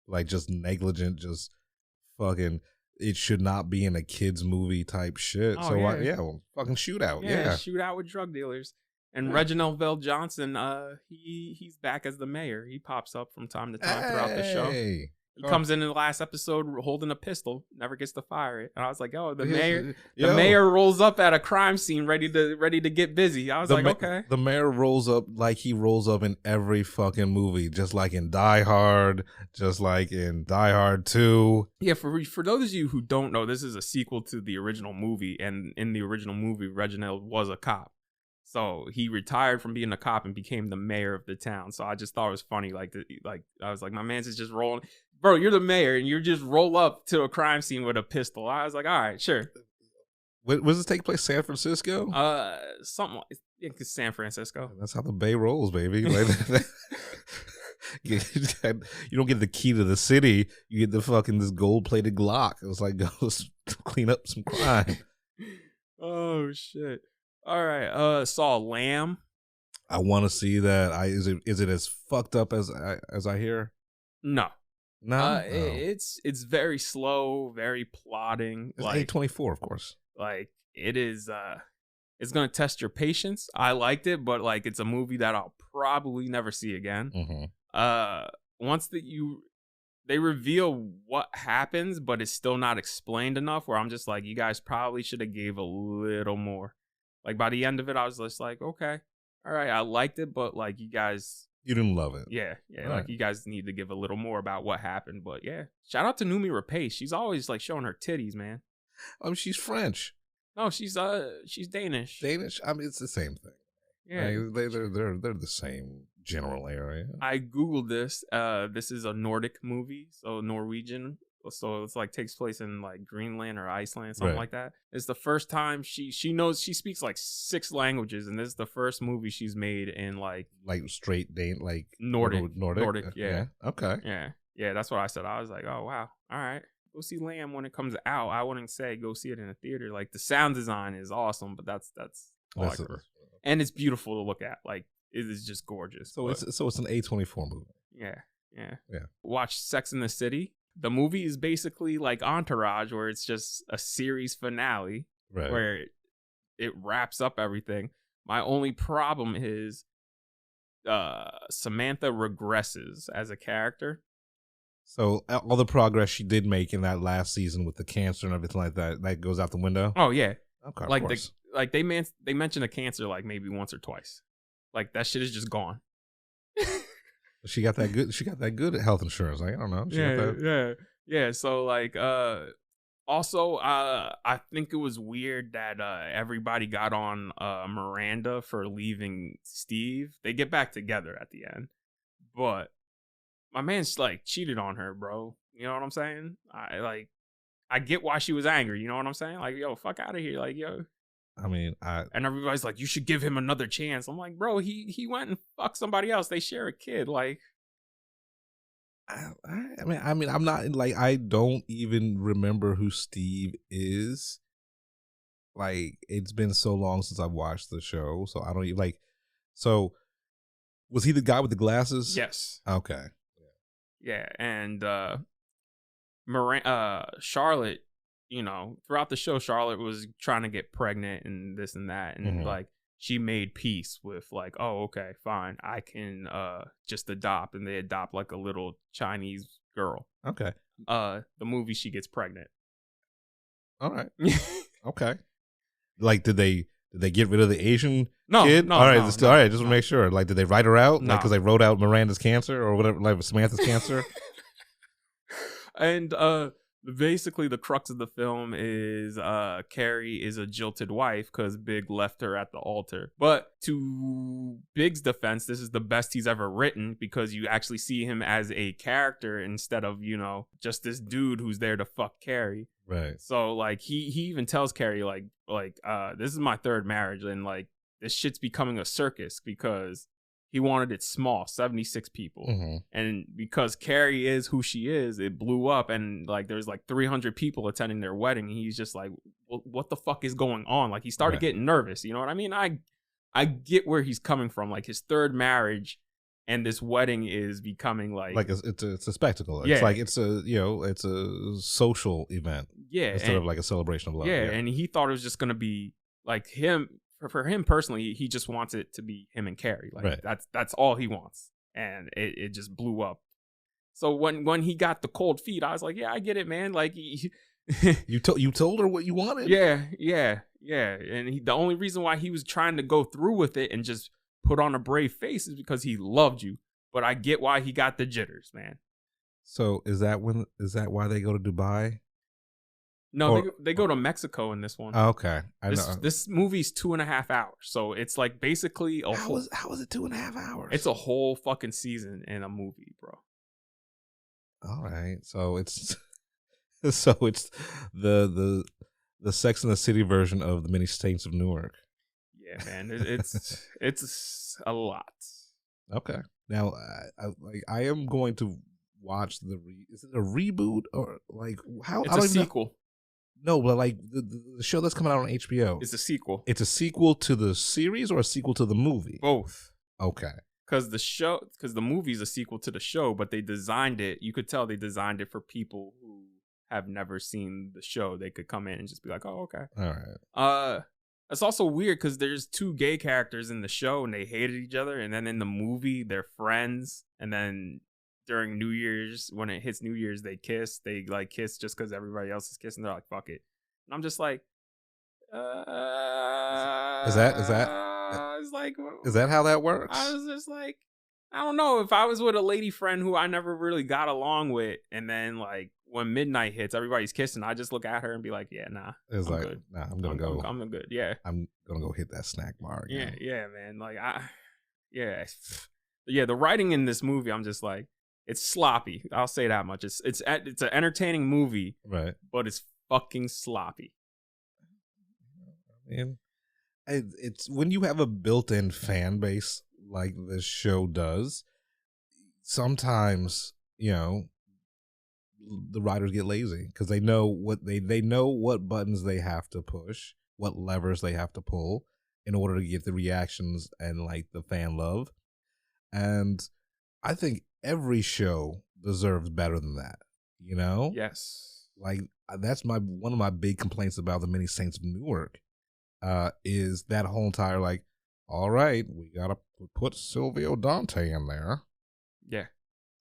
like just negligent, just fucking, it should not be in a kids movie type shit. Oh, so yeah. Fucking shootout. Yeah, shootout with drug dealers. And Reginald Vell Johnson, he's back as the mayor. He pops up from time to time throughout the show. He comes in the last episode holding a pistol, never gets to fire it. And I was like, oh, the mayor rolls up at a crime scene ready to get busy. I was okay. The mayor rolls up like he rolls up in every fucking movie, just like in Die Hard, just like in Die Hard 2. Yeah, for those of you who don't know, this is a sequel to the original movie, and in the original movie, Reginald was a cop. So he retired from being a cop and became the mayor of the town. So I just thought it was funny. Like I was like, my man's is just rolling. Bro, you're the mayor and you just roll up to a crime scene with a pistol. I was like, all right, sure. Was this take place San Francisco? Something like it's San Francisco. That's how the Bay rolls, baby. Like, you don't get the key to the city. You get the fucking this gold-plated Glock. It was like, go clean up some crime. Oh shit. All right, saw Lamb. I want to see that. Is it as fucked up as I hear? No. No. It's very slow, very plodding. It's like A24, of course. Like it is. It's gonna test your patience. I liked it, but like it's a movie that I'll probably never see again. Mm-hmm. Once they reveal what happens, but it's still not explained enough. Where I'm just like, you guys probably should have gave a little more. Like, by the end of it, I was just like, okay, all right, I liked it, but, like, you guys... You didn't love it. Yeah, right. Like, you guys need to give a little more about what happened, but, yeah. Shout out to Noomi Rapace. She's always, like, showing her titties, man. She's French. No, she's Danish. Danish? I mean, it's the same thing. Yeah. Like, they're the same general area. I Googled this. This is a Nordic movie, so Norwegian. So it's like takes place in like Greenland or Iceland, something like that. It's the first time she speaks like 6 languages, and this is the first movie she's made in like straight like Nordic. Yeah. Okay. Yeah. That's what I said. I was like, oh wow, all right. Go see Lamb when it comes out. I wouldn't say go see it in a theater. Like the sound design is awesome, but that's all I could. And it's beautiful to look at. Like it is just gorgeous. So it's an A24 movie. Yeah. Yeah. Watch Sex and the City. The movie is basically like Entourage, where it's just a series finale, Right. where it wraps up everything. My only problem is Samantha regresses as a character. So all the progress she did make in that last season with the cancer and everything like that goes out the window? Oh yeah. Okay, like of course. they mentioned the cancer like maybe once or twice. Like that shit is just gone. She got that good health insurance. Like, I don't know. Yeah. So like also I think it was weird that everybody got on Miranda for leaving Steve. They get back together at the end. But my man's like cheated on her, bro. You know what I'm saying? I get why she was angry. You know what I'm saying? Like, yo, fuck out of here. Like, yo. I mean, and everybody's like, you should give him another chance. I'm like, bro, he went and fucked somebody else. They share a kid. Like, I mean, I'm not like, I don't even remember who Steve is. Like, it's been so long since I've watched the show, so I don't even like. So, was he the guy with the glasses? Yes. Okay. Yeah, and Charlotte, you know, throughout the show, Charlotte was trying to get pregnant and this and that, and like she made peace with like, oh, okay, fine, I can just adopt, and they adopt like a little Chinese girl. Okay. The movie she gets pregnant. All right. Okay. Like, did they get rid of the Asian No, kid? no, all right, no, just, no, all right. Just want to make sure. Like, did they write her out? No. Like, because they wrote out Miranda's cancer or whatever, like Samantha's cancer. And basically the crux of the film is Carrie is a jilted wife because Big left her at the altar. But to Big's defense, this is the best he's ever written because you actually see him as a character instead of, you know, just this dude who's there to fuck Carrie. Right. So like he even tells Carrie like this is my third marriage, and like this shit's becoming a circus because he wanted it small, 76 people. And because Carrie is who she is, it blew up, and like there's like 300 people attending their wedding. And he's just like, well, what the fuck is going on? Like he started getting nervous. You know what I mean? I get where he's coming from. Like his third marriage and this wedding is becoming like it's a spectacle. Yeah. It's like it's a social event. Yeah. Instead of like a celebration of love. Yeah. And he thought it was just gonna be like him. For him personally, he just wants it to be him and Carrie. Like that's all he wants. And it just blew up. So when he got the cold feet, I was like, yeah, I get it, man. Like you told her what you wanted. Yeah. And the only reason why he was trying to go through with it and just put on a brave face is because he loved you. But I get why he got the jitters, man. So is that why they go to Dubai? No, they go to Mexico in this one. Okay. This movie's 2.5 hours. So it's like basically how is it 2.5 hours? It's a whole fucking season in a movie, bro. All right. So it's the Sex and the City version of the Many Saints of Newark. Yeah, man. It's a lot. Okay. Now I am going to watch is it a reboot or like how? It's a sequel. No, but like the show that's coming out on HBO. It's a sequel. It's a sequel to the series or a sequel to the movie? Both. Okay. Because the movie's a sequel to the show, but they designed it. You could tell they designed it for people who have never seen the show. They could come in and just be like, "Oh, okay." All right. It's also weird because there's two gay characters in the show and they hated each other, and then in the movie they're friends, and then during New Year's, when it hits New Year's, they kiss. They like kiss just because everybody else is kissing. They're like, fuck it. And I'm just like, is that it's like, is that how that works? I was just like, I don't know. If I was with a lady friend who I never really got along with, and then like when midnight hits, everybody's kissing, I just look at her and be like, yeah, nah. It's I'm like, good. nah, I'm gonna go. I'm good. Yeah. I'm gonna go hit that snack bar again. Yeah, man. Like the writing in this movie, I'm just like, it's sloppy. I'll say that much. It's an entertaining movie, right? But it's fucking sloppy. And it's when you have a built-in fan base like this show does. Sometimes the writers get lazy because they know what they know what buttons they have to push, what levers they have to pull in order to get the reactions and like the fan love. And I think every show deserves better than that. You know? Yes. Like, that's one of my big complaints about the Many Saints of Newark, is that whole entire, like, all right, we got to put Silvio Dante in there. Yeah.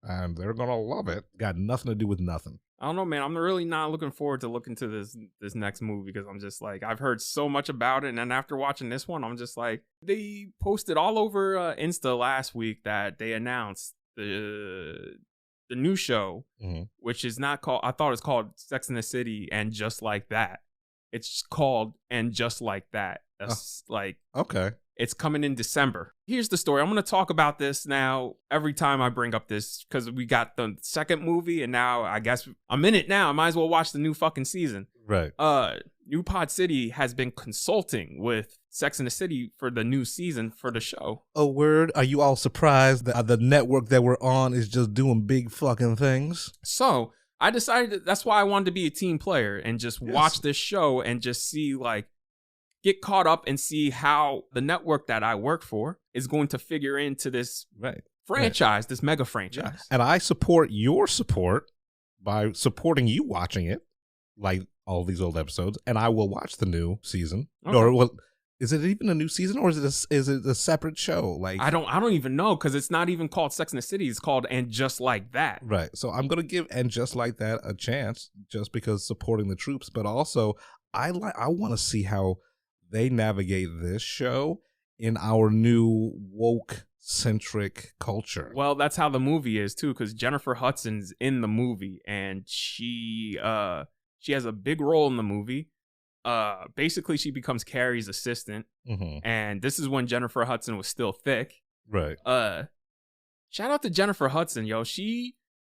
And they're going to love it. Got nothing to do with nothing. I don't know, man. I'm really not looking forward to looking to this next movie because I'm just like, I've heard so much about it. And then after watching this one, I'm just like, they posted all over Insta last week that they announced the new show, which is not called, I thought it's called Sex and the City and Just Like That. It's called And Just Like That. That's okay. It's coming in December. Here's the story. I'm going to talk about this now every time I bring up this because we got the second movie and now I guess I'm in it now. I might as well watch the new fucking season. Right. New Pod City has been consulting with Sex and the City for the new season for the show. Oh, word? Are you all surprised that the network that we're on is just doing big fucking things? So I decided that's why I wanted to be a team player and just watch this show and just see like, get caught up and see how the network that I work for is going to figure into this franchise, this mega franchise. Yeah. And I support your support by supporting you watching it, like all these old episodes, and I will watch the new season. Okay. Or well, is it even a new season, or is it a separate show? Like I don't even know because it's not even called Sex and the City. It's called And Just Like That. Right. So I'm gonna give And Just Like That a chance, just because supporting the troops, but also I want to see how they navigate this show in our new woke centric culture. Well, that's how the movie is too, because Jennifer Hudson's in the movie and she has a big role in the movie. Basically she becomes Carrie's assistant, and this is when Jennifer Hudson was still thick. Right. Shout out to Jennifer Hudson, yo.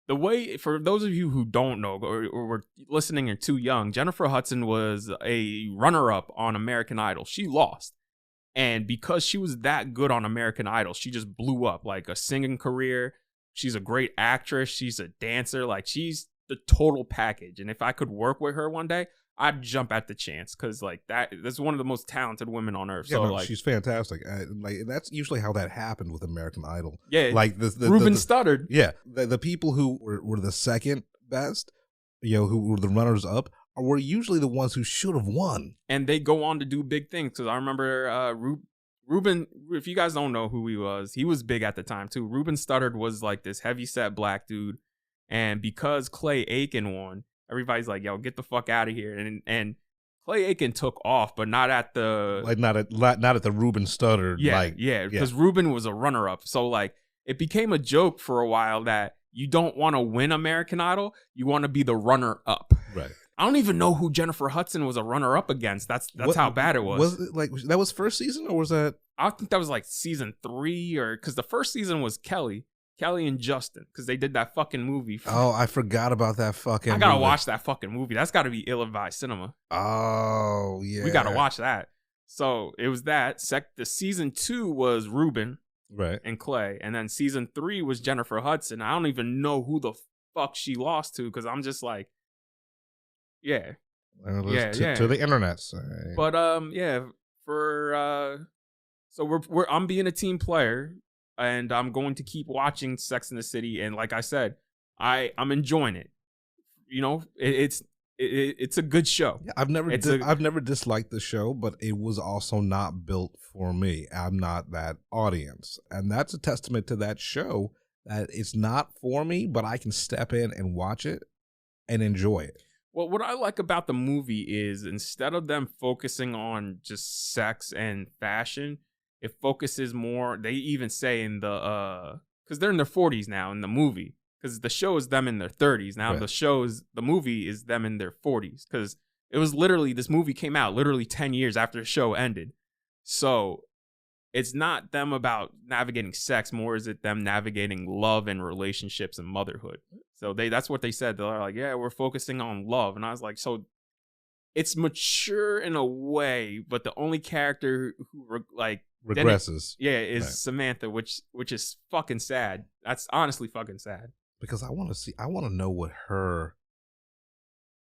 The way, for those of you who don't know or were listening and too young, Jennifer Hudson was a runner-up on American Idol. She lost. And because she was that good on American Idol, she just blew up, like a singing career. She's a great actress. She's a dancer. Like, she's the total package. And if I could work with her one day, I'd jump at the chance because like that's one of the most talented women on earth. Yeah, so no, like she's fantastic. Like that's usually how that happened with American Idol. Yeah, like the Ruben the, stuttered. Yeah, the people who were the second best, who were the runners up, were usually the ones who should have won. And they go on to do big things. Because I remember Ruben. If you guys don't know who he was big at the time too. Ruben Studdard was like this heavyset black dude, and because Clay Aiken won, everybody's like, yo, get the fuck out of here. And Clay Aiken took off, but not at the not at the Ruben Studdard. Yeah, because Ruben was a runner-up. So like it became a joke for a while that you don't want to win American Idol, you want to be the runner-up. Right. I don't even know who Jennifer Hudson was a runner-up against. That's how bad it was. Was it like that was first season, or was that? I think that was like season 3, or because the first season was Kelly and Justin, because they did that fucking movie. Oh, I forgot about that fucking I gotta movie. watch that fucking movie. That's gotta be ill-advised cinema. Oh, yeah. We gotta watch that. So it was that. The season 2 was Ruben and Clay. And then season 3 was Jennifer Hudson. I don't even know who the fuck she lost to, because I'm just like, to the internet. But so I'm being a team player. And I'm going to keep watching Sex and the City, and like I said, I'm enjoying it. You know, it's a good show. Yeah, I've never disliked the show, but it was also not built for me. I'm not that audience, and that's a testament to that show that it's not for me, but I can step in and watch it and enjoy it. Well, what I like about the movie is instead of them focusing on just sex and fashion, it focuses more. They even say in the because they're in their 40s now in the movie, because the show is them in their 30s now. The movie is them in their 40s, because it was literally, this movie came out literally 10 years after the show ended. So it's not them about navigating sex, more is it them navigating love and relationships and motherhood. So that's what they said. They're like, yeah, we're focusing on love. And I was like, so it's mature in a way, but the only character who regresses is Samantha, which is fucking sad. That's honestly fucking sad, because I want to know what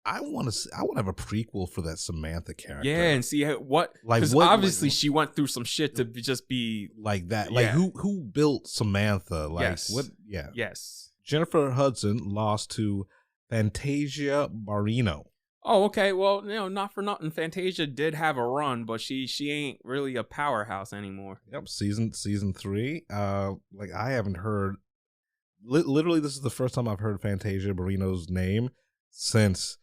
I want to have a prequel for that Samantha character. Yeah, and see because obviously she went through some shit to just be like that. Like who built Samantha? Like yes. what? Yeah. Yes. Jennifer Hudson lost to Fantasia Barrino. Oh, okay. Well, not for nothing. Fantasia did have a run, but she ain't really a powerhouse anymore. Yep, season 3. Like I haven't heard. Literally, this is the first time I've heard Fantasia Barrino's name since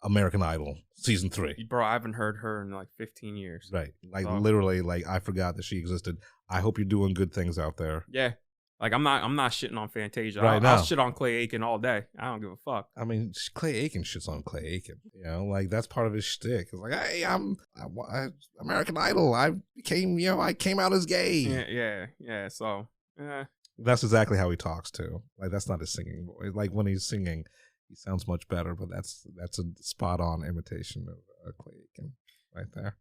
American Idol season 3. Bro, I haven't heard her in like 15 years. Right, like literally, like I forgot that she existed. I hope you're doing good things out there. Yeah. Like I'm not shitting on Fantasia. Right, I'll shit on Clay Aiken all day. I don't give a fuck. I mean, Clay Aiken shits on Clay Aiken. You know, like that's part of his shtick. It's like, hey, I'm American Idol. I came out as gay. Yeah. So, that's exactly how he talks too. Like that's not his singing voice. Like when he's singing, he sounds much better. But that's a spot on imitation of Clay Aiken right there.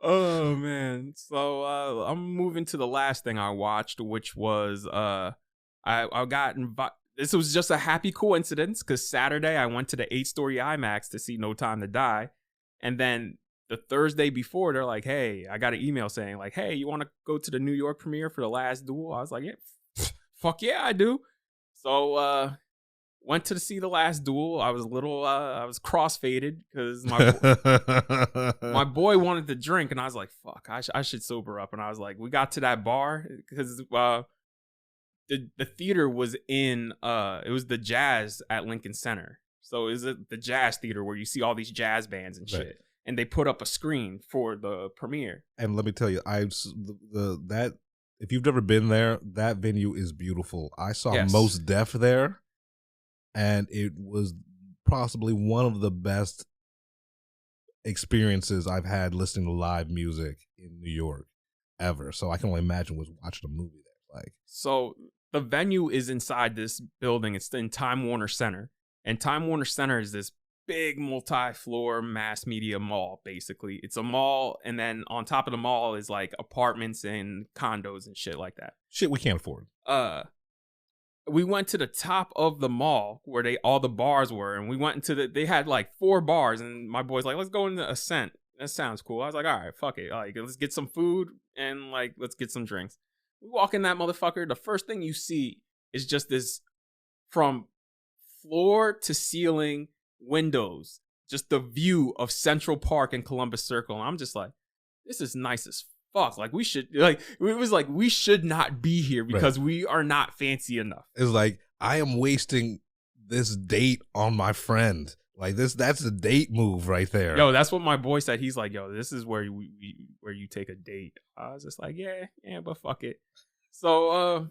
Oh man. So I'm moving to the last thing I watched, which was I got invited. This was just a happy coincidence because Saturday I went to the 8-story IMAX to see No Time to Die, and then the Thursday before they're like, hey, I got an email saying like, hey, you want to go to the New York premiere for The Last Duel? I was like, yeah, fuck yeah, I do. So went to see The Last Duel. I was I was crossfaded because my boy wanted to drink, and I was like, fuck, I should sober up. And I was like, we got to that bar because the theater was in it was the Jazz at Lincoln Center. So is it the Jazz Theater where you see all these jazz bands and shit, right. And they put up a screen for the premiere. And let me tell you, that if you've never been there, that venue is beautiful. I saw Mos Def there. And it was possibly one of the best experiences I've had listening to live music in New York ever. So I can only imagine was watching a movie there. Like, so the venue is inside this building. It's in Time Warner Center, and Time Warner Center is this big multi-floor mass media mall. Basically, it's a mall, and then on top of the mall is like apartments and condos and shit like that. Shit we can't afford. We went to the top of the mall where all the bars were, and we went into they had like 4 bars, and my boy's like, let's go into Ascent. That sounds cool. I was like, all right, fuck it. Like, let's get some food and like, let's get some drinks. We walk in that motherfucker. The first thing you see is just this from floor to ceiling windows, just the view of Central Park and Columbus Circle. And I'm just like, this is nice as fuck. Like we should we should not be here because we are not fancy enough. It's like, I am wasting this date on my friend. Like that's a date move right there. Yo, that's what my boy said. He's like, yo, this is where you take a date. I was just like, yeah, but fuck it. So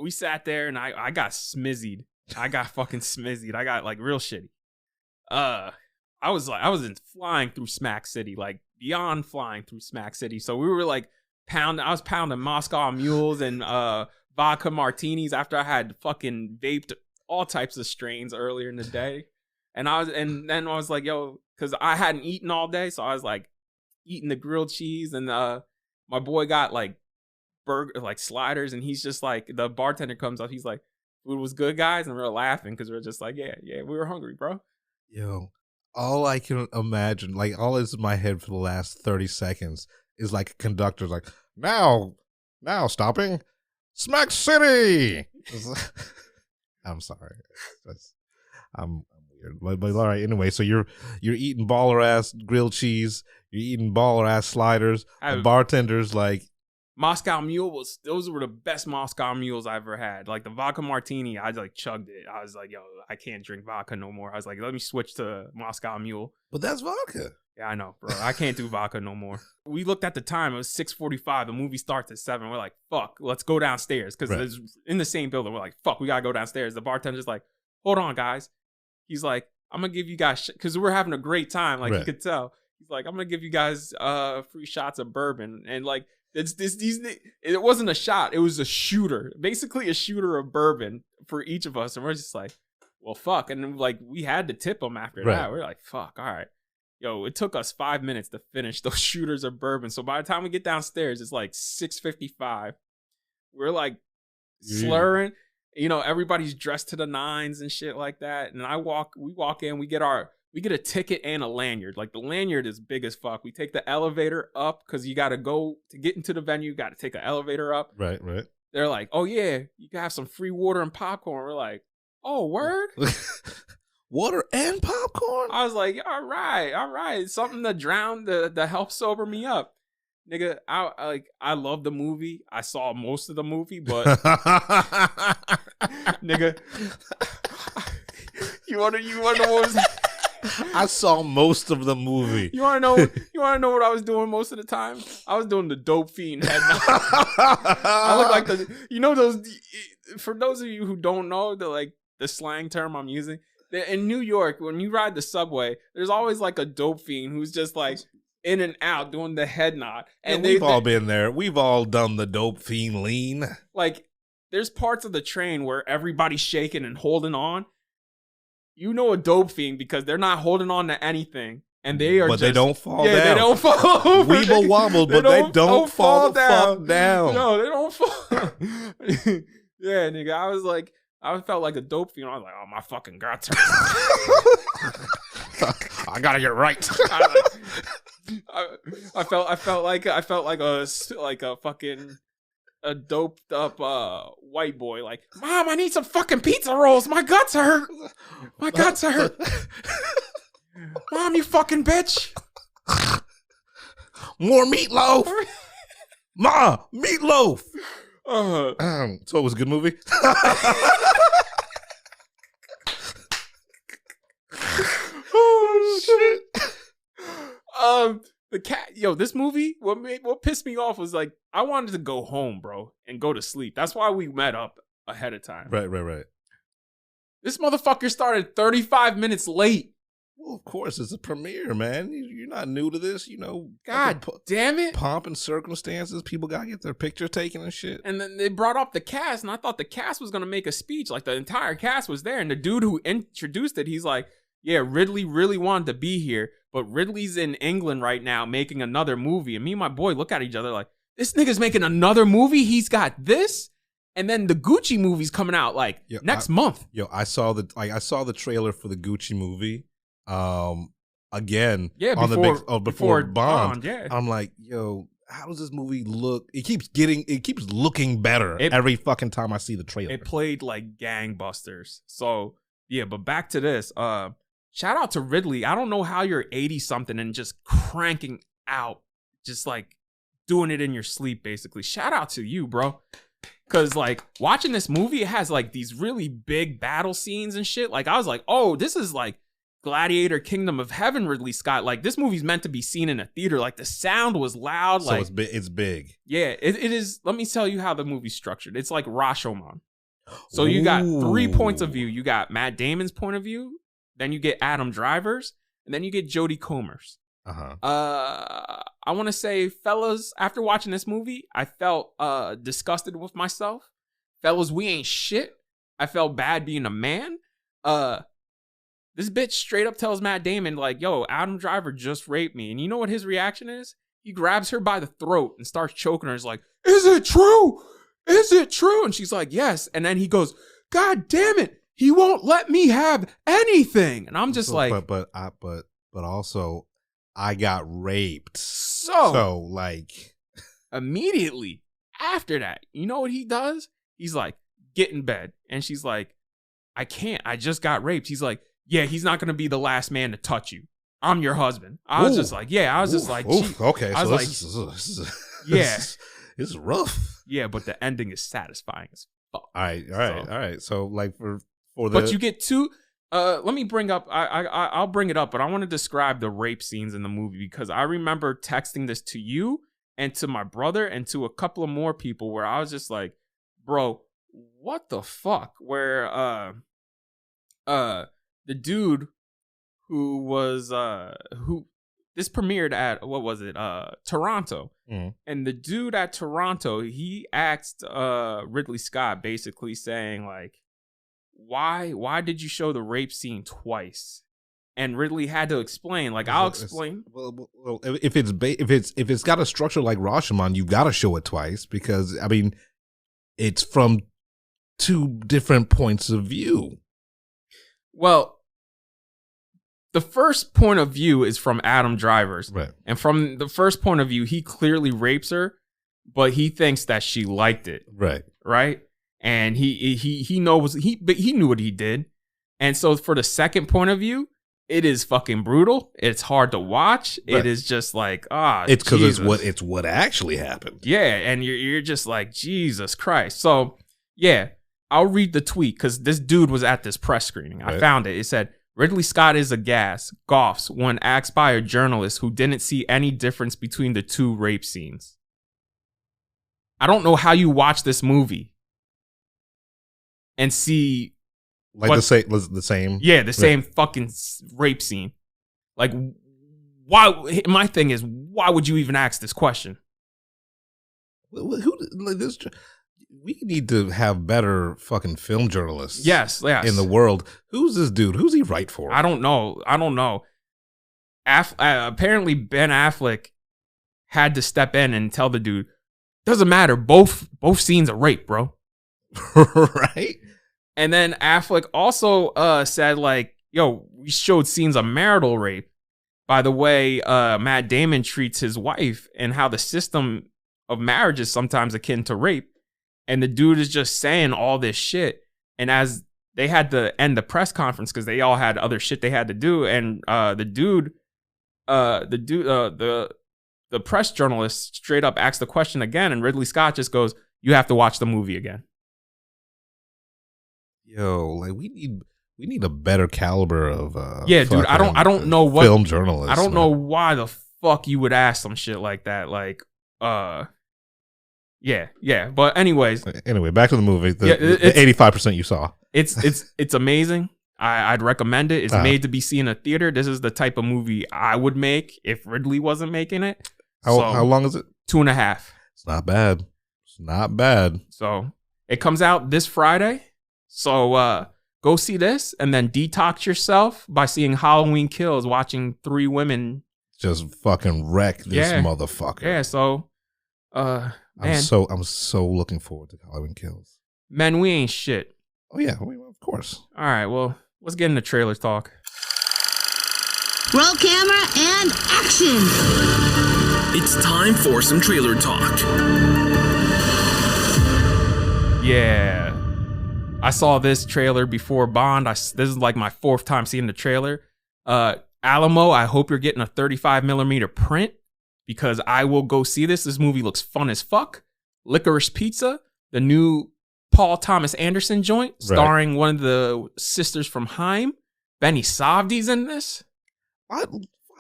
we sat there and I got smizzied. I got fucking smizzied. I got like real shitty. I was flying through Smack City, like beyond flying through Smack City. So we were like I was pounding Moscow mules and vodka martinis after I had fucking vaped all types of strains earlier in the day. And then I was like, yo, because I hadn't eaten all day, so I was like eating the grilled cheese, and my boy got like burger, like sliders, and he's just like, the bartender comes up, he's like, food was good, guys, and we were laughing because we were just like, yeah, we were hungry, bro. Yo, all I can imagine, like all that's in my head for the last 30 seconds is like a conductor's like, now stopping Smack City. I'm sorry, I'm weird, but all right. Anyway, so you're eating baller ass grilled cheese, you're eating baller ass sliders. The bartender's like, Moscow Mule those were the best Moscow Mules I ever had. Like the vodka martini, I like chugged it. I was like, yo, I can't drink vodka no more. I was like, let me switch to Moscow Mule. But that's vodka. Yeah, I know, bro. I can't do vodka no more. We looked at the time. It was 6:45. The movie starts at 7. We're like, fuck, let's go downstairs. Because it's in the same building. We're like, fuck, we got to go downstairs. The bartender's like, hold on, guys. He's like, I'm going to give you guys, because we're having a great time. Like, you could tell. He's like, I'm going to give you guys free shots of bourbon. And like, it wasn't a shot. It was a shooter. Basically a shooter of bourbon for each of us. And we're just like, well, fuck. And like, we had to tip them after that. We're like, fuck, all right. Yo, it took us 5 minutes to finish those shooters of bourbon. So by the time we get downstairs, it's like 6:55. We're like slurring. You know, everybody's dressed to the nines and shit like that. And we walk in, we get a ticket and a lanyard. Like the lanyard is big as fuck. We take the elevator up because you got to go to get into the venue. You got to take an elevator up. Right. They're like, oh yeah, you can have some free water and popcorn. We're like, Oh, word? Water and popcorn? I was like, all right. Something to drown, to help sober me up. Nigga, I love the movie. I saw most of the movie, but nigga, you wanna know what was I saw most of the movie. You wanna know what I was doing most of the time? I was doing the dope fiend head nod. I look like those, for those of you who don't know the slang term I'm using, in New York, when you ride the subway, there's always like a dope fiend who's just like in and out doing the head nod. And we've all been there. We've all done the dope fiend lean. Like, there's parts of the train where everybody's shaking and holding on. You know a dope fiend because they're not holding on to anything. And they are they don't fall down. They don't fall over. Weeble wobble, but they don't fall the fuck down. No, they don't fall. Yeah, nigga, I felt like a dope fiend. I was like, oh, my fucking guts hurt. I gotta get right. I felt like a fucking a doped up white boy. Like, Mom, I need some fucking pizza rolls. My guts hurt. My guts hurt. Mom, you fucking bitch. More meatloaf. Ma, meatloaf. So it was a good movie. Oh shit. The cat, this movie, what pissed me off was like, I wanted to go home, bro, and go to sleep. That's why we met up ahead of time. Right. This motherfucker started 35 minutes late. Well, of course, it's a premiere, man. You're not new to this, God damn it. Pomp and circumstances. People got to get their picture taken and shit. And then they brought up the cast, and I thought the cast was going to make a speech. Like, the entire cast was there. And the dude who introduced it, he's like, yeah, Ridley really wanted to be here, but Ridley's in England right now making another movie. And me and my boy look at each other like, this nigga's making another movie? He's got this? And then the Gucci movie's coming out next month. I saw the trailer for the Gucci movie. Again, before Bond. Yeah. I'm like, how does this movie look? It keeps looking better every fucking time I see the trailer. It played like gangbusters. So yeah, but back to this. Shout out to Ridley. I don't know how you're 80 something and just cranking out, just like doing it in your sleep, basically. Shout out to you, bro. Cause like watching this movie, it has like these really big battle scenes and shit. Like I was like, oh, this is like Gladiator Kingdom of Heaven Ridley Scott. Like this movie's meant to be seen in a theater. Like the sound was loud. So like it's big. Yeah, it is. Let me tell you how the movie's structured. It's like Rashomon. So you got 3 points of view. You got Matt Damon's point of view, then you get Adam Driver's, and then you get Jodie Comer's. I want to say, fellas, after watching this movie, I felt disgusted with myself. Fellas, we ain't shit. I felt bad being a man. This bitch straight up tells Matt Damon, like, yo, Adam Driver just raped me. And you know what his reaction is? He grabs her by the throat and starts choking her. He's like, is it true? Is it true? And she's like, yes. And then he goes, God damn it. He won't let me have anything. And I'm just but also I got raped. So like immediately after that, you know what he does? He's like, get in bed. And she's like, I can't. I just got raped. He's like, yeah, he's not going to be the last man to touch you. I'm your husband. I was just like, yeah, I was just like, okay. I was so like, this is rough. Yeah, but the ending is satisfying as fuck. All right. So like for the, but you get two. Let me bring up. I'll bring it up, but I want to describe the rape scenes in the movie because I remember texting this to you and to my brother and to a couple of more people where I was just like, bro, what the fuck? Where the dude who was this premiered at what was it? Toronto. And the dude at Toronto, he asked Ridley Scott basically saying like, why did you show the rape scene twice? And Ridley had to explain. Like, I'll explain. Well, if it's got a structure like Rashomon, you got to show it twice because I mean, it's from two different points of view. Well, the first point of view is from Adam Driver's. Right. And from the first point of view, he clearly rapes her, but he thinks that she liked it. Right. Right? and he knows but he knew what he did. And so for the second point of view, it is fucking brutal. It's hard to watch. Right. It is just like, it's because it's what actually happened. Yeah, and you're just like, Jesus Christ. So yeah, I'll read the tweet because this dude was at this press screening. I found it. It said, Ridley Scott is aghast, scoffs when asked by a journalist who didn't see any difference between the two rape scenes. I don't know how you watch this movie and see the same. Yeah, the same fucking rape scene. Like, why? My thing is, why would you even ask this question? Who like this? We need to have better fucking film journalists. Yes. In the world. Who's this dude? Who's he write for? I don't know. Apparently, Ben Affleck had to step in and tell the dude, doesn't matter. Both scenes are rape, bro. Right. And then Affleck also said, like, yo, we showed scenes of marital rape. By the way, Matt Damon treats his wife and how the system of marriage is sometimes akin to rape. And the dude is just saying all this shit. And as they had to end the press conference because they all had other shit they had to do. And the press journalist straight up asked the question again. And Ridley Scott just goes, you have to watch the movie again. Yo, like we need a better caliber of dude. I don't know what film journalists. I don't know why the fuck you would ask some shit like that. Like, yeah. But anyway, back to the movie. The 85% you saw. It's amazing. I'd recommend it. It's made to be seen in a theater. This is the type of movie I would make if Ridley wasn't making it. How long is it? 2.5. It's not bad. So it comes out this Friday. So go see this and then detox yourself by seeing Halloween Kills, watching 3 women just fucking wreck this motherfucker. Yeah, so man. I'm so looking forward to Halloween Kills. Man, we ain't shit. Oh yeah, of course. All right, well, let's get into trailer talk. Roll camera and action. It's time for some trailer talk. Yeah. I saw this trailer before Bond. This is like my 4th time seeing the trailer. Alamo, I hope you're getting a 35mm print because I will go see this. This movie looks fun as fuck. Licorice Pizza, the new Paul Thomas Anderson joint, starring one of the sisters from Haim. Benny Safdie's in this. I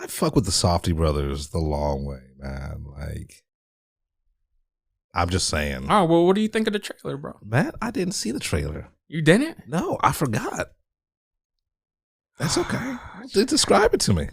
fuck with the Safdie brothers the long way, man. Like, I'm just saying. Oh, well, what do you think of the trailer, bro? Matt, I didn't see the trailer. You didn't? No, I forgot. That's okay. Describe it to me.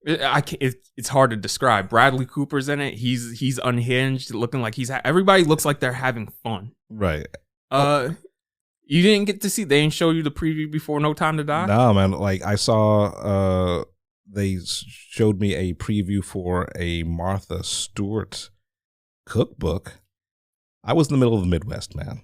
It's hard to describe. Bradley Cooper's in it. He's unhinged, looking like everybody looks like they're having fun. Right. You didn't get to see. They didn't show you the preview before No Time to Die? No, man. Like I saw. They showed me a preview for a Martha Stewart cookbook. I was in the middle of the Midwest, man.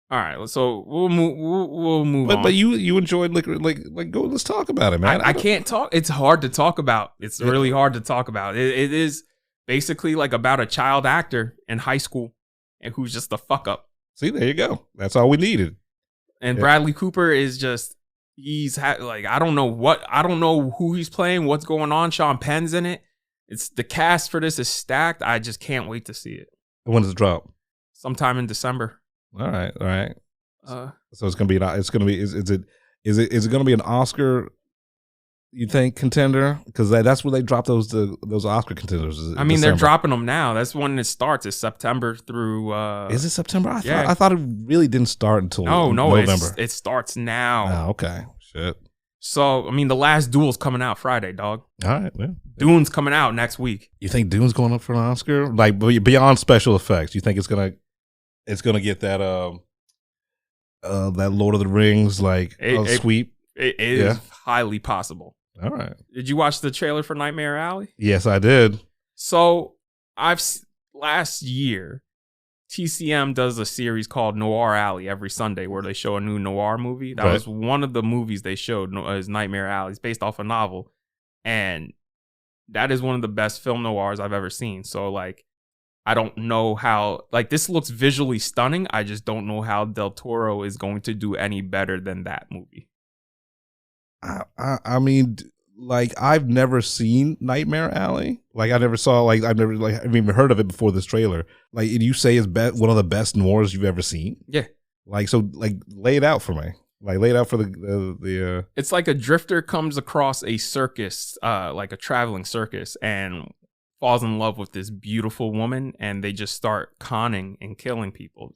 All right, so we'll move on. But you enjoyed Licorice, like go. Let's talk about it, man. I can't talk. It's hard to talk about. It's really hard to talk about. It is basically like about a child actor in high school and who's just a fuck up. See, there you go. That's all we needed. And Bradley Cooper is just I don't know who he's playing, what's going on. Sean Penn's in it. It's the cast for this is stacked. I just can't wait to see it. When does it drop? Sometime in December. All right. So is it gonna be an Oscar? You think contender? Because that's where they drop those Oscar contenders. I mean, they're dropping them now. That's when it starts. It's September through. Is it September? I thought it really didn't start until November. It starts now. Oh, okay. Shit. So I mean, the last Duel's coming out Friday, dog. All right. Yeah. Dune's coming out next week. You think Dune's going up for an Oscar? Like beyond special effects, you think it's gonna get that that Lord of the Rings sweep? It is highly possible. All right. Did you watch the trailer for Nightmare Alley? Yes, I did. So last year, TCM does a series called Noir Alley every Sunday where they show a new noir movie. That was one of the movies they showed is Nightmare Alley. It's based off a novel. And that is one of the best film noirs I've ever seen. So like I don't know how, like, this looks visually stunning. I just don't know how Del Toro is going to do any better than that movie. I mean, like, I've never seen Nightmare Alley. Like, I never saw, like, I've even heard of it before this trailer. Like, and you say it's one of the best noirs you've ever seen? Yeah. Like, so, like, lay it out for me. Like, lay it out for the It's like a drifter comes across a circus, like a traveling circus, and falls in love with this beautiful woman, and they just start conning and killing people.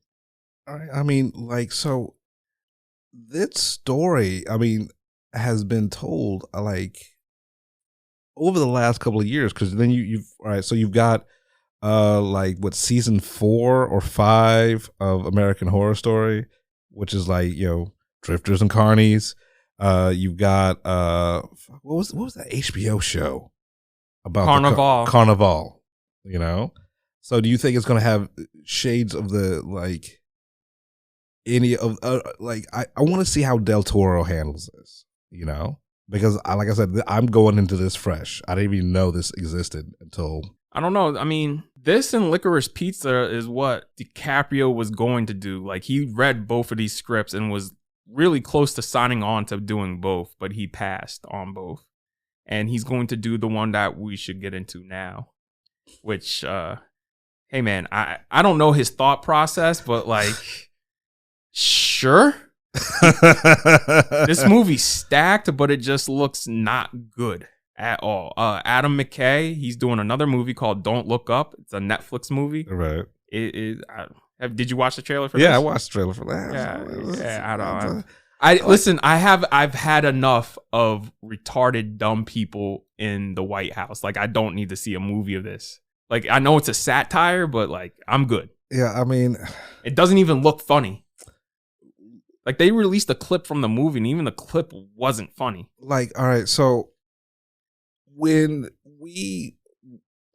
I mean, like, so this story, I mean, has been told, like, over the last couple of years, because then you've all right, so you've got like, what, season 4 or 5 of American Horror Story, which is like, you know, drifters and carnies. You've got what was that HBO show about? Carnival, you know. So do you think it's going to have shades of the, like, any of like, I want to see how Del Toro handles this, you know, because like I said, I'm going into this fresh. I didn't even know this existed until, I don't know. I mean, this and Licorice Pizza is what DiCaprio was going to do. Like, he read both of these scripts and was really close to signing on to doing both, but he passed on both. And he's going to do the one that we should get into now, which, hey man, I don't know his thought process, but, like, sure. This movie's stacked, but it just looks not good at all. Adam McKay, he's doing another movie called Don't Look Up. It's a Netflix movie. Right. Did you watch the trailer for this? Yeah, I watched the trailer for that. Yeah, I don't. Listen, I've had enough of retarded dumb people in the White House. Like, I don't need to see a movie of this. Like, I know it's a satire, but, like, I'm good. Yeah, I mean, it doesn't even look funny. Like, they released a clip from the movie, and even the clip wasn't funny. Like, all right, so when we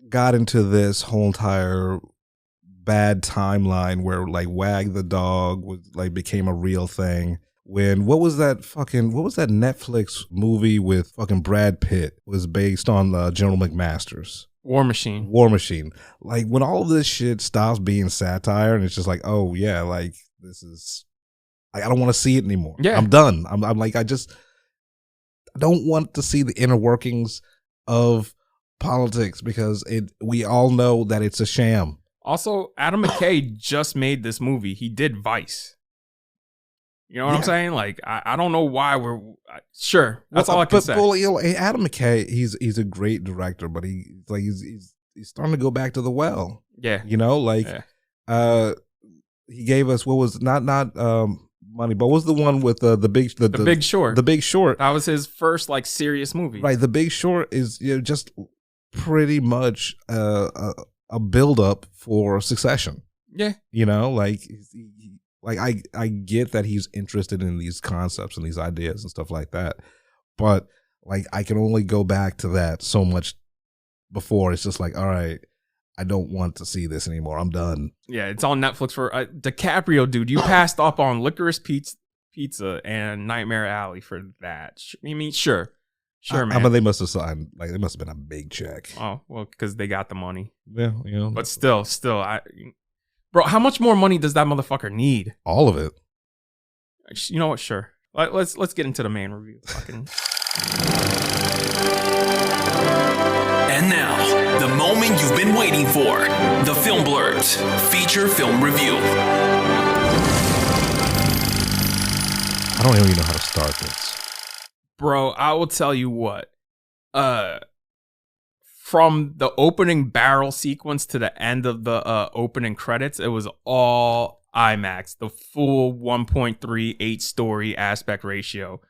got into this whole entire bad timeline where, like, Wag the Dog was, like, became a real thing. What was that Netflix movie with fucking Brad Pitt was based on General McMaster's War Machine. Like, when all of this shit stops being satire and it's just like, oh yeah, like, this is, I don't want to see it anymore. Yeah. I'm done. I'm like, I don't want to see the inner workings of politics because we all know that it's a sham. Also, Adam McKay just made this movie. He did Vice. You know what I'm saying? Like, I don't know why we're sure. That's all I can say. Well, you know, Adam McKay, he's a great director, but he's starting to go back to the well. Yeah, you know, like, he gave us what was not money, but what was the one with the Big Short? The Big Short. That was his first, like, serious movie. Right. The Big Short is, you know, just pretty much a build up for Succession. Yeah. You know, like I get that he's interested in these concepts and these ideas and stuff like that, but, like, I can only go back to that so much before it's just like, all right, I don't want to see this anymore. I'm done. Yeah, it's on Netflix for DiCaprio, dude. You passed up on Licorice Pizza and Nightmare Alley for that. I mean, sure, man. I mean, they must have signed, like, they must have been a big check. Oh, well, because they got the money. Yeah, you know. But still, bro, how much more money does that motherfucker need? All of it. You know what? Sure. Let's get into the main review. Fucking. And now, the moment you've been waiting for. The Film Blurds feature film review. I don't even know how to start this. Bro, I will tell you what. From the opening barrel sequence to the end of the opening credits, it was all IMAX, the full 1.3 8-story aspect ratio.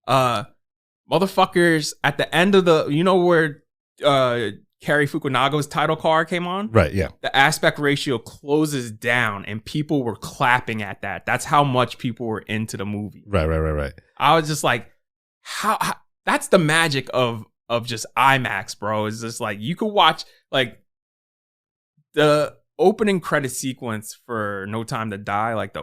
Motherfuckers, at the end of the, you know where Cary Fukunaga's title card came on? Right, yeah. The aspect ratio closes down and people were clapping at that. That's how much people were into the movie. Right. I was just like, how that's the magic of just IMAX, bro. It's just like, you could watch, like, the opening credit sequence for No Time to Die, like the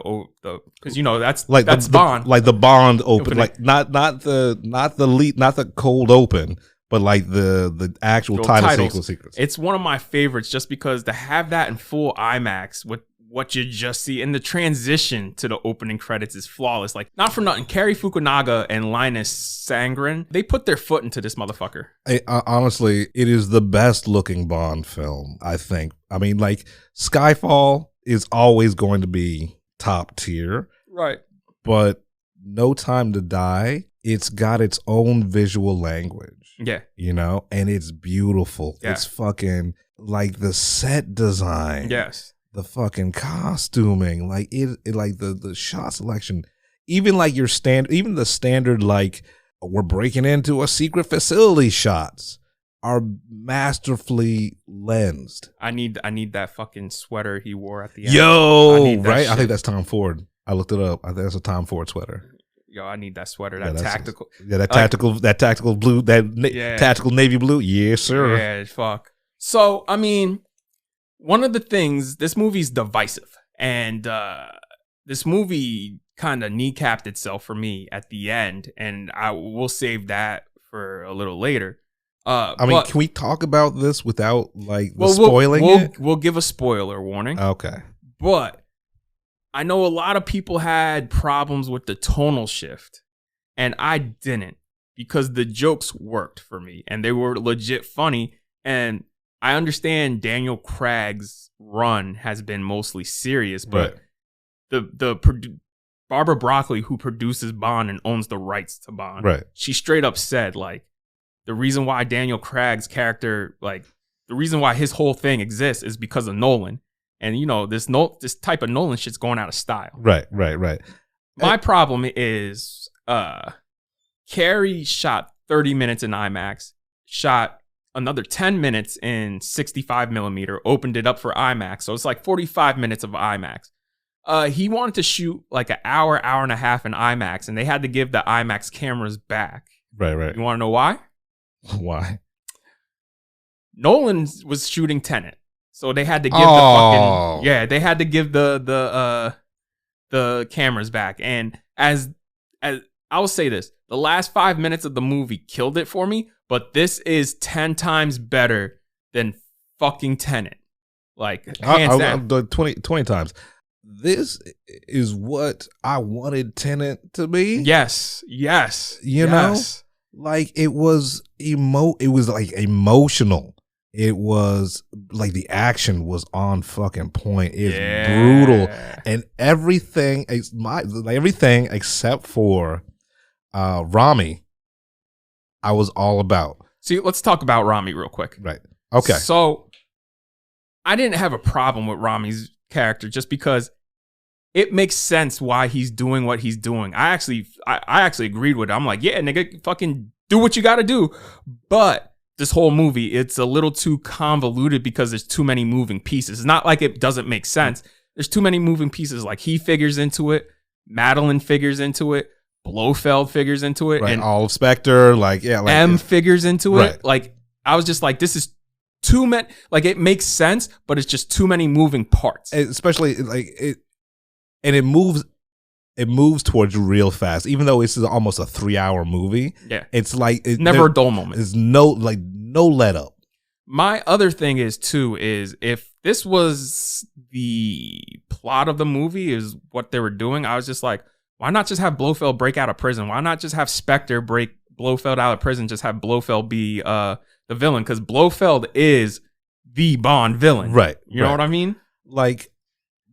because, you know, that's Bond, like the Bond opening, like not the cold open, but like the actual title sequence. It's one of my favorites just because to have that in full IMAX with what you just see and the transition to the opening credits is flawless. Like, not for nothing, Cary Fukunaga and Linus Sandgren, they put their foot into this motherfucker. Honestly, it is the best looking Bond film, I think. I mean, like, Skyfall is always going to be top tier. Right. But No Time to Die, it's got its own visual language. Yeah. You know, and it's beautiful. Yeah. It's fucking like the set design. Yes. The fucking costuming, like it like the shot selection, even like even the standard, like, we're breaking into a secret facility shots are masterfully lensed. I need that fucking sweater he wore at the end. Yo, right? I think that's Tom Ford. I looked it up. I think that's a Tom Ford sweater. Yo, I need that sweater. That tactical. Yeah, that tactical blue, tactical navy blue. Yes, sir. Yeah, fuck. So, I mean, one of the things, this movie's divisive, and this movie kind of kneecapped itself for me at the end, and I will save that for a little later. I mean, can we talk about this without like spoiling it? We'll give a spoiler warning. Okay. But I know a lot of people had problems with the tonal shift, and I didn't, because the jokes worked for me, and they were legit funny, and I understand Daniel Craig's run has been mostly serious, but Barbara Broccoli, who produces Bond and owns the rights to Bond, right, she straight up said, like, the reason why Daniel Craig's character, like, the reason why his whole thing exists is because of Nolan. And, you know, this type of Nolan shit's going out of style. Right. My problem is Carrie shot 30 minutes in IMAX, shot another 10 minutes in 65 millimeter, opened it up for IMAX. So it's like 45 minutes of IMAX. He wanted to shoot like an hour and a half in IMAX, and they had to give the IMAX cameras back. Right. You want to know why? Why? Nolan was shooting Tenet, so they had to give they had to give the cameras back. And as I will say this, the last 5 minutes of the movie killed it for me, but this is 10 times better than fucking Tenet. Like, hands down. 20 times. This is what I wanted Tenet to be. Yes. You know? Like, it was like emotional. It was like the action was on fucking point. It's brutal. And everything except for Rami, I was all about. See, let's talk about Rami real quick. Right. Okay. So I didn't have a problem with Rami's character just because it makes sense why he's doing what he's doing. I actually agreed with it. I'm like, yeah, nigga, fucking do what you got to do. But this whole movie, it's a little too convoluted because there's too many moving pieces. It's not like it doesn't make sense. There's too many moving pieces. Like, he figures into it, Madeline figures into it, Blofeld figures into it, right, and all of Spectre, M figures into right. it. Like, I was just like, this is too many. Like, it makes sense, but it's just too many moving parts. Especially like it, and it moves towards you real fast. Even though this is almost a 3-hour movie, yeah, it's like never a dull moment. There's no let up. My other thing is if this was the plot of the movie, is what they were doing, I was just like, why not just have Blofeld break out of prison? Why not just have Spectre break Blofeld out of prison? Just have Blofeld be the villain, because Blofeld is the Bond villain, right? You know what I mean? Like,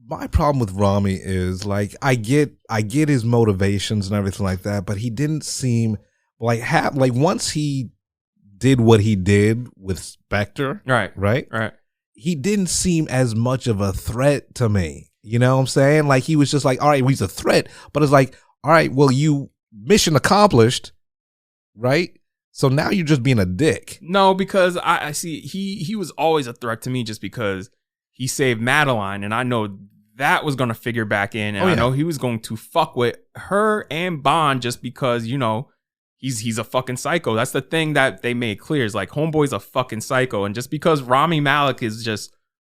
my problem with Rami is, like, I get his motivations and everything like that, but he didn't seem like once he did what he did with Spectre, right, he didn't seem as much of a threat to me. You know what I'm saying? Like, he was just like, all right, well, he's a threat, but it's like, all right, well, you mission accomplished, right? So now you're just being a dick. No, because I see he was always a threat to me just because he saved Madeline, and I know that was going to figure back in, and I know he was going to fuck with her and Bond just because, you know, he's a fucking psycho. That's the thing that they made clear, is like, homeboy's a fucking psycho, and just because Rami Malek is just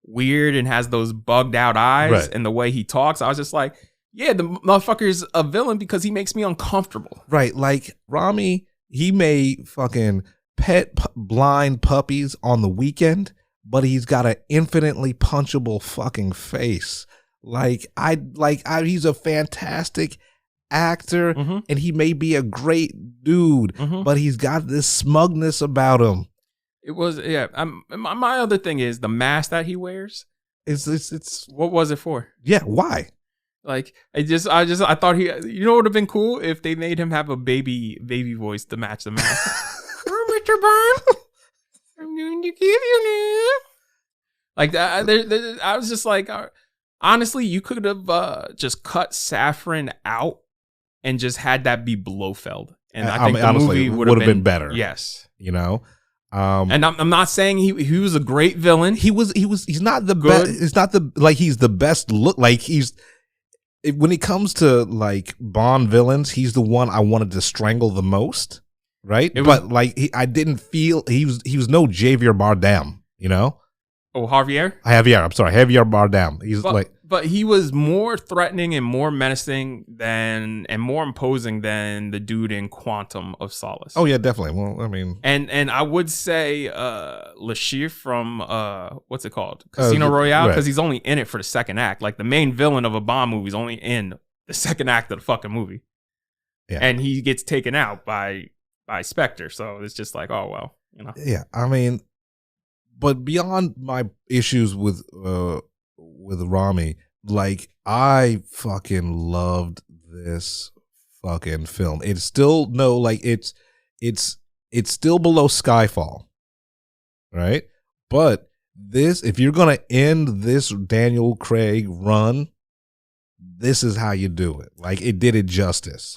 weird and has those bugged out eyes and the way he talks, I was just like, yeah, the motherfucker's a villain because he makes me uncomfortable. Right, like, Rami, he may fucking blind puppies on the weekend, but he's got an infinitely punchable fucking face. He's a fantastic actor, and he may be a great dude, but he's got this smugness about him. It was, yeah. My other thing is the mask that he wears. It's what was it for? Yeah, why? Like, I thought you know, it would have been cool if they made him have a baby voice to match the mask. Mr. Bond, I'm going to give you now. Like that, I was just like, honestly, you could have just cut Safran out and just had that be Blofeld, and I think the honestly, movie would have been better. Yes, you know. And I'm not saying he was a great villain. He's not the best. It's not he's the best look. Like when it comes to like Bond villains, he's the one I wanted to strangle the most. Right, I didn't feel he was no Javier Bardem, you know. Oh, Javier. I'm sorry, Javier Bardem. He's but he was more threatening and more menacing and more imposing than the dude in Quantum of Solace. Oh yeah, definitely. Well, I mean, and I would say Lashir from what's it called, Casino Royale, because he's only in it for the second act. Like the main villain of a Bond movie is only in the second act of the fucking movie, and he gets taken out by Spectre, so it's just like, oh well, you know. Yeah, I mean, but beyond my issues with Rami, like I fucking loved this fucking film. It's still it's still below Skyfall, right? But if you're gonna end this Daniel Craig run, this is how you do it. Like it did it justice.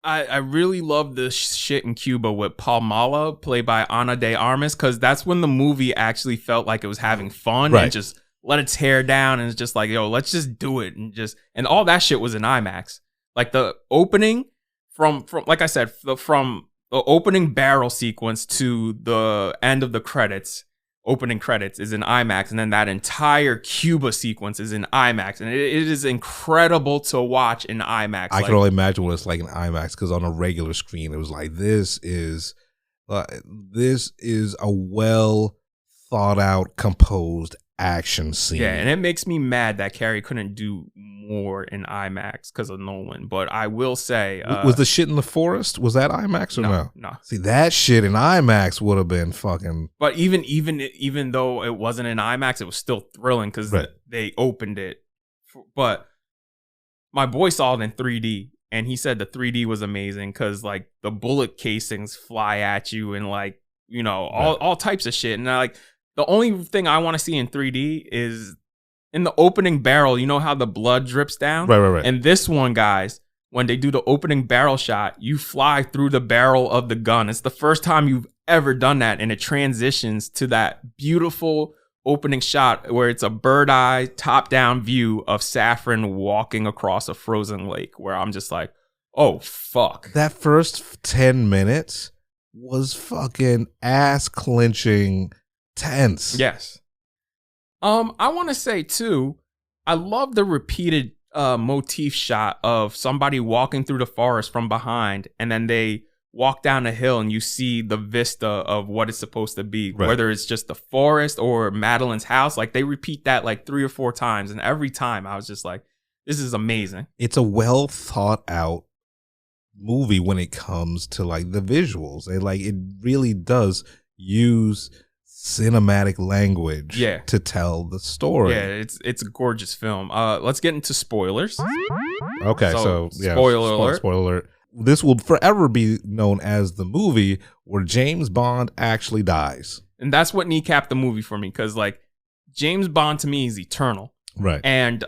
I really love this shit in Cuba with Palmala, played by Ana de Armas, because that's when the movie actually felt like it was having fun and just let its hair down, and it's just like, yo, let's just do it, and all that shit was in IMAX. Like the opening from like I said, from the opening barrel sequence to the end of the credits. Opening credits is in IMAX, and then that entire Cuba sequence is in IMAX, and it is incredible to watch in IMAX. I can only imagine what it's like in IMAX, because on a regular screen, it was like, this is a well thought out, composed action scene. Yeah, and it makes me mad that Carrie couldn't do more in IMAX because of Nolan. But I will say, was the shit in the forest? Was that IMAX or no? No. See, that shit in IMAX would have been fucking. But even though it wasn't in IMAX, it was still thrilling because they opened it. But my boy saw it in 3D, and he said the 3D was amazing because like the bullet casings fly at you and like, you know, all types of shit. And like the only thing I want to see in 3D is in the opening barrel. You know how the blood drips down? Right. And this one, guys, when they do the opening barrel shot, you fly through the barrel of the gun. It's the first time you've ever done that, and it transitions to that beautiful opening shot where it's a bird eye top down view of Safran walking across a frozen lake, where I'm just like, oh fuck. That first 10 minutes was fucking ass clenching tense. Yes. I want to say too, I love the repeated motif shot of somebody walking through the forest from behind, and then they walk down a hill and you see the vista of what it's supposed to be, whether it's just the forest or Madeline's house. Like they repeat that like 3 or 4 times, and every time I was just like, this is amazing. It's a well thought out movie when it comes to like the visuals. It really does use cinematic language to tell the story. Yeah, it's a gorgeous film. Let's get into spoilers. Okay, so yeah, spoiler alert. This will forever be known as the movie where James Bond actually dies. And that's what kneecapped the movie for me, because like James Bond to me is eternal. Right. And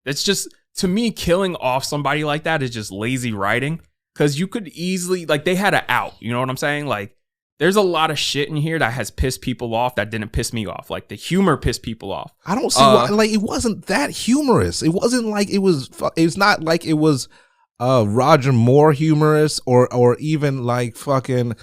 it's just, to me, killing off somebody like that is just lazy writing, because you could easily, like, they had an out, you know what I'm saying? Like, there's a lot of shit in here that has pissed people off that didn't piss me off. Like, the humor pissed people off. I don't see why, like, it wasn't that humorous. It wasn't like it's not like it was Roger Moore humorous or even like fucking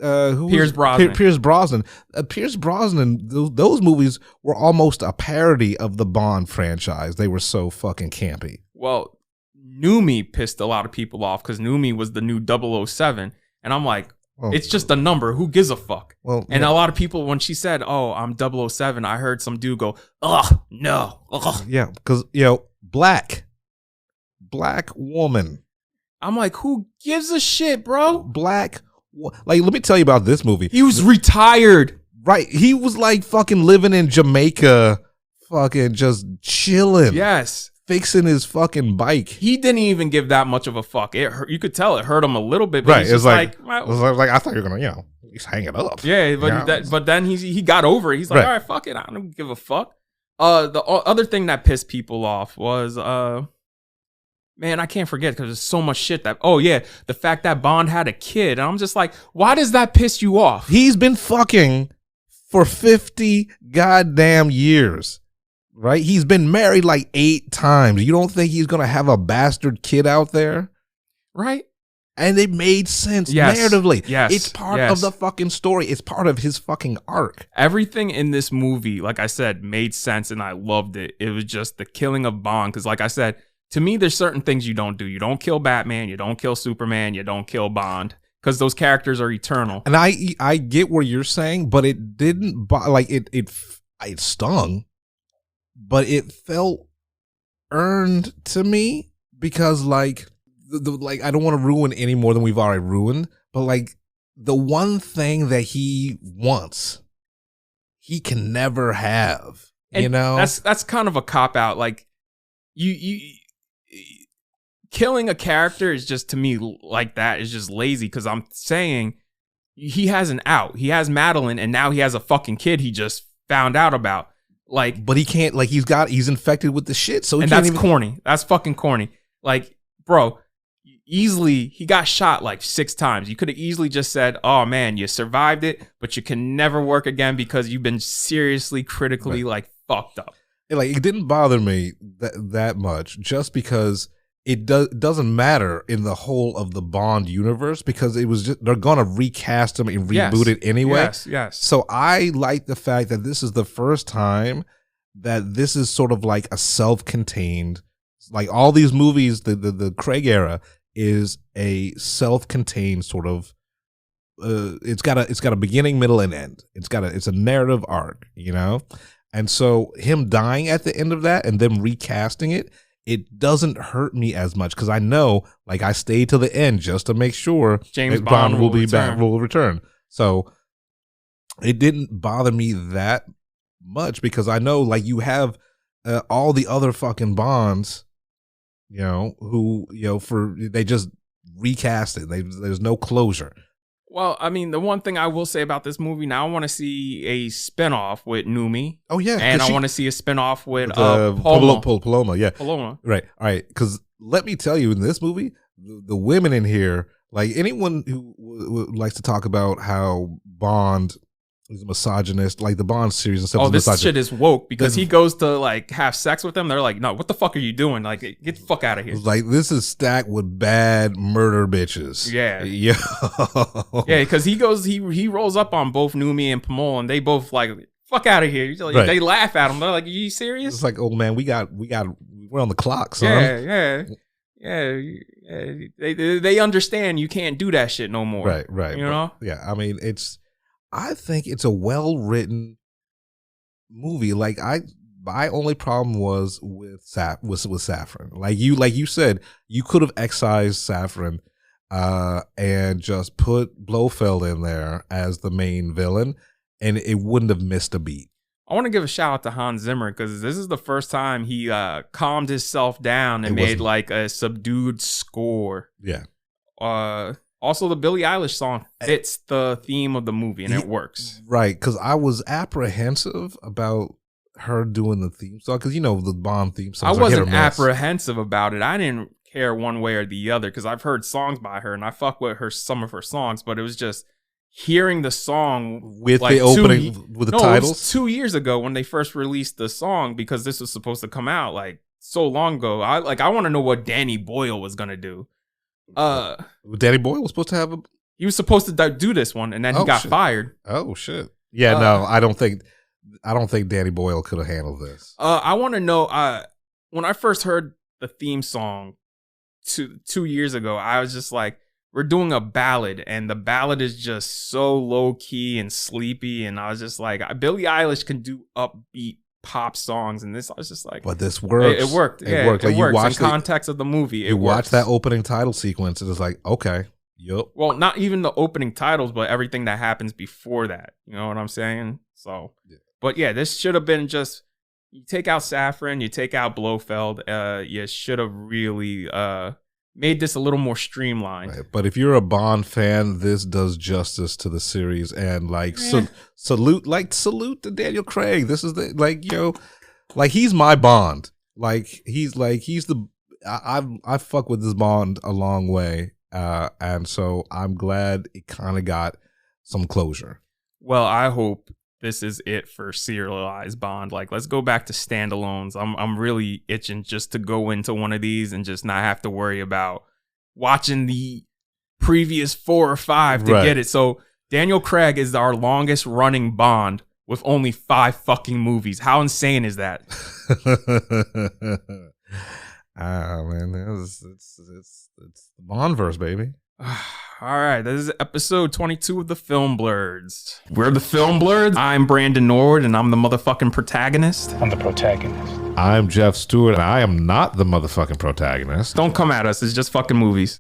Pierce Brosnan. Pierce Brosnan, those movies were almost a parody of the Bond franchise. They were so fucking campy. Well, Noomi pissed a lot of people off because Noomi was the new 007. And I'm like, it's just a number. Who gives a fuck? And a lot of people, when she said, "Oh, I'm 007," I heard some dude go, "Ugh, no." Ugh. Yeah, because, black woman. I'm like, who gives a shit, bro? Black. Like, let me tell you about this movie. He was retired. Right. He was like fucking living in Jamaica, fucking just chilling. Yes. Fixing his fucking bike. He didn't even give that much of a fuck. It hurt, you could tell it hurt him a little bit. But Right. It's like I thought you were going to, at least hang it up. Yeah, but then he got over it. He's like, all right, fuck it. I don't give a fuck. The other thing that pissed people off was, man, I can't forget because there's so much shit the fact that Bond had a kid. And I'm just like, why does that piss you off? He's been fucking for 50 goddamn years. Right? He's been married like 8 times. You don't think he's going to have a bastard kid out there? Right? And it made sense narratively. Yes. It's part of the fucking story. It's part of his fucking arc. Everything in this movie, like I said, made sense and I loved it. It was just the killing of Bond. Because like I said, to me, there's certain things you don't do. You don't kill Batman. You don't kill Superman. You don't kill Bond. Because those characters are eternal. And I get what you're saying, but it didn't, like, it stung. But it felt earned to me because, like, like I don't want to ruin any more than we've already ruined. But like the one thing that he wants, he can never have. And that's kind of a cop out. Like you killing a character is just, to me, like that is just lazy. Because I'm saying he has an out. He has Madeline, and now he has a fucking kid he just found out about. Like, but he can't, like, he's infected with the shit, so that's corny. That's fucking corny. Like, bro, easily he got shot like 6 times. You could have easily just said, "Oh man, you survived it, but you can never work again because you've been seriously critically like fucked up." Like, it didn't bother me that much, just because it doesn't matter in the whole of the Bond universe, because it was just, they're gonna recast him and reboot it anyway. Yes. So I like the fact that this is the first time that this is sort of like a self-contained, like all these movies, the Craig era is a self-contained sort of. It's got a beginning, middle, and end. It's a narrative arc, and so him dying at the end of that and them recasting it. It doesn't hurt me as much because I know, like, I stayed to the end just to make sure James Bond will return. So it didn't bother me that much because I know, like, you have all the other fucking Bonds, who they just recast it. There's no closure. Well, I mean, the one thing I will say about this movie, now I want to see a spinoff with Noomi. Oh, yeah. And I want to see a spinoff with Paloma. Yeah. Paloma. Right. All right. Because let me tell you, in this movie, the women in here, like, anyone who likes to talk about how Bond is a misogynist, like the Bond series and stuff. Oh, this shit is woke because he goes to like have sex with them. They're like, "No, what the fuck are you doing? Like, get the fuck out of here." Like, this is stacked with bad murder bitches. Yeah. Yeah, because he rolls up on both Noomi and Pamela, and they both like, "Fuck out of here." Like, right. They laugh at him. They're like, "Are you serious?" It's like, "Oh man, we're on the clock, son." Yeah. They understand you can't do that shit no more. Right. Yeah, I mean, I think it's a well-written movie. Like, my only problem was with Saffron. Like you said, you could have excised Saffron and just put Blofeld in there as the main villain, and it wouldn't have missed a beat. I want to give a shout out to Hans Zimmer because this is the first time he calmed himself down and made like a subdued score. Yeah. Also, the Billie Eilish song fits the theme of the movie, and it works. Right, because I was apprehensive about her doing the theme song, because the Bond theme song. I wasn't apprehensive about it. I didn't care one way or the other, because I've heard songs by her, and I fuck with some of her songs, but it was just hearing the song with like the opening, with the titles. It was 2 years ago when they first released the song, because this was supposed to come out like so long ago. I want to know what Danny Boyle was gonna do. Danny Boyle was supposed to have he was supposed to do this one, and then he got fired. Oh shit! Yeah, no, I don't think Danny Boyle could have handled this. I want to know. When I first heard the theme song, 2 years ago, I was just like, we're doing a ballad, and the ballad is just so low key and sleepy. And I was just like, Billie Eilish can do upbeat pop songs, and this, I was just like, but this works. It worked. It worked. It Like, works you watch in context of the movie. You watch that opening title sequence, and it's like, okay, yup. Well, not even the opening titles, but everything that happens before that. You know what I'm saying? So, but yeah, this should have been just, you take out Safran, you take out Blofeld. You should have really made this a little more streamlined. Right. But if you're a Bond fan, this does justice to the series, and like salute to Daniel Craig. This is the, like, like he's my Bond. He's the I fuck with this Bond a long way, and so I'm glad it kind of got some closure. Well, I hope this is it for serialized Bond. Like, let's go back to standalones. I'm really itching just to go into one of these and just not have to worry about watching the previous 4 or 5 to get it. So Daniel Craig is our longest running Bond with only 5 fucking movies. How insane is that? Man, it's the Bondverse, baby. All right, this is episode 22 of the Film Blurs. We're the Film Blurs. I'm Brandon Norwood, and I'm the motherfucking protagonist. I'm the protagonist. I'm Jeff Stewart, and I am not the motherfucking protagonist. Don't come at us. It's just fucking movies.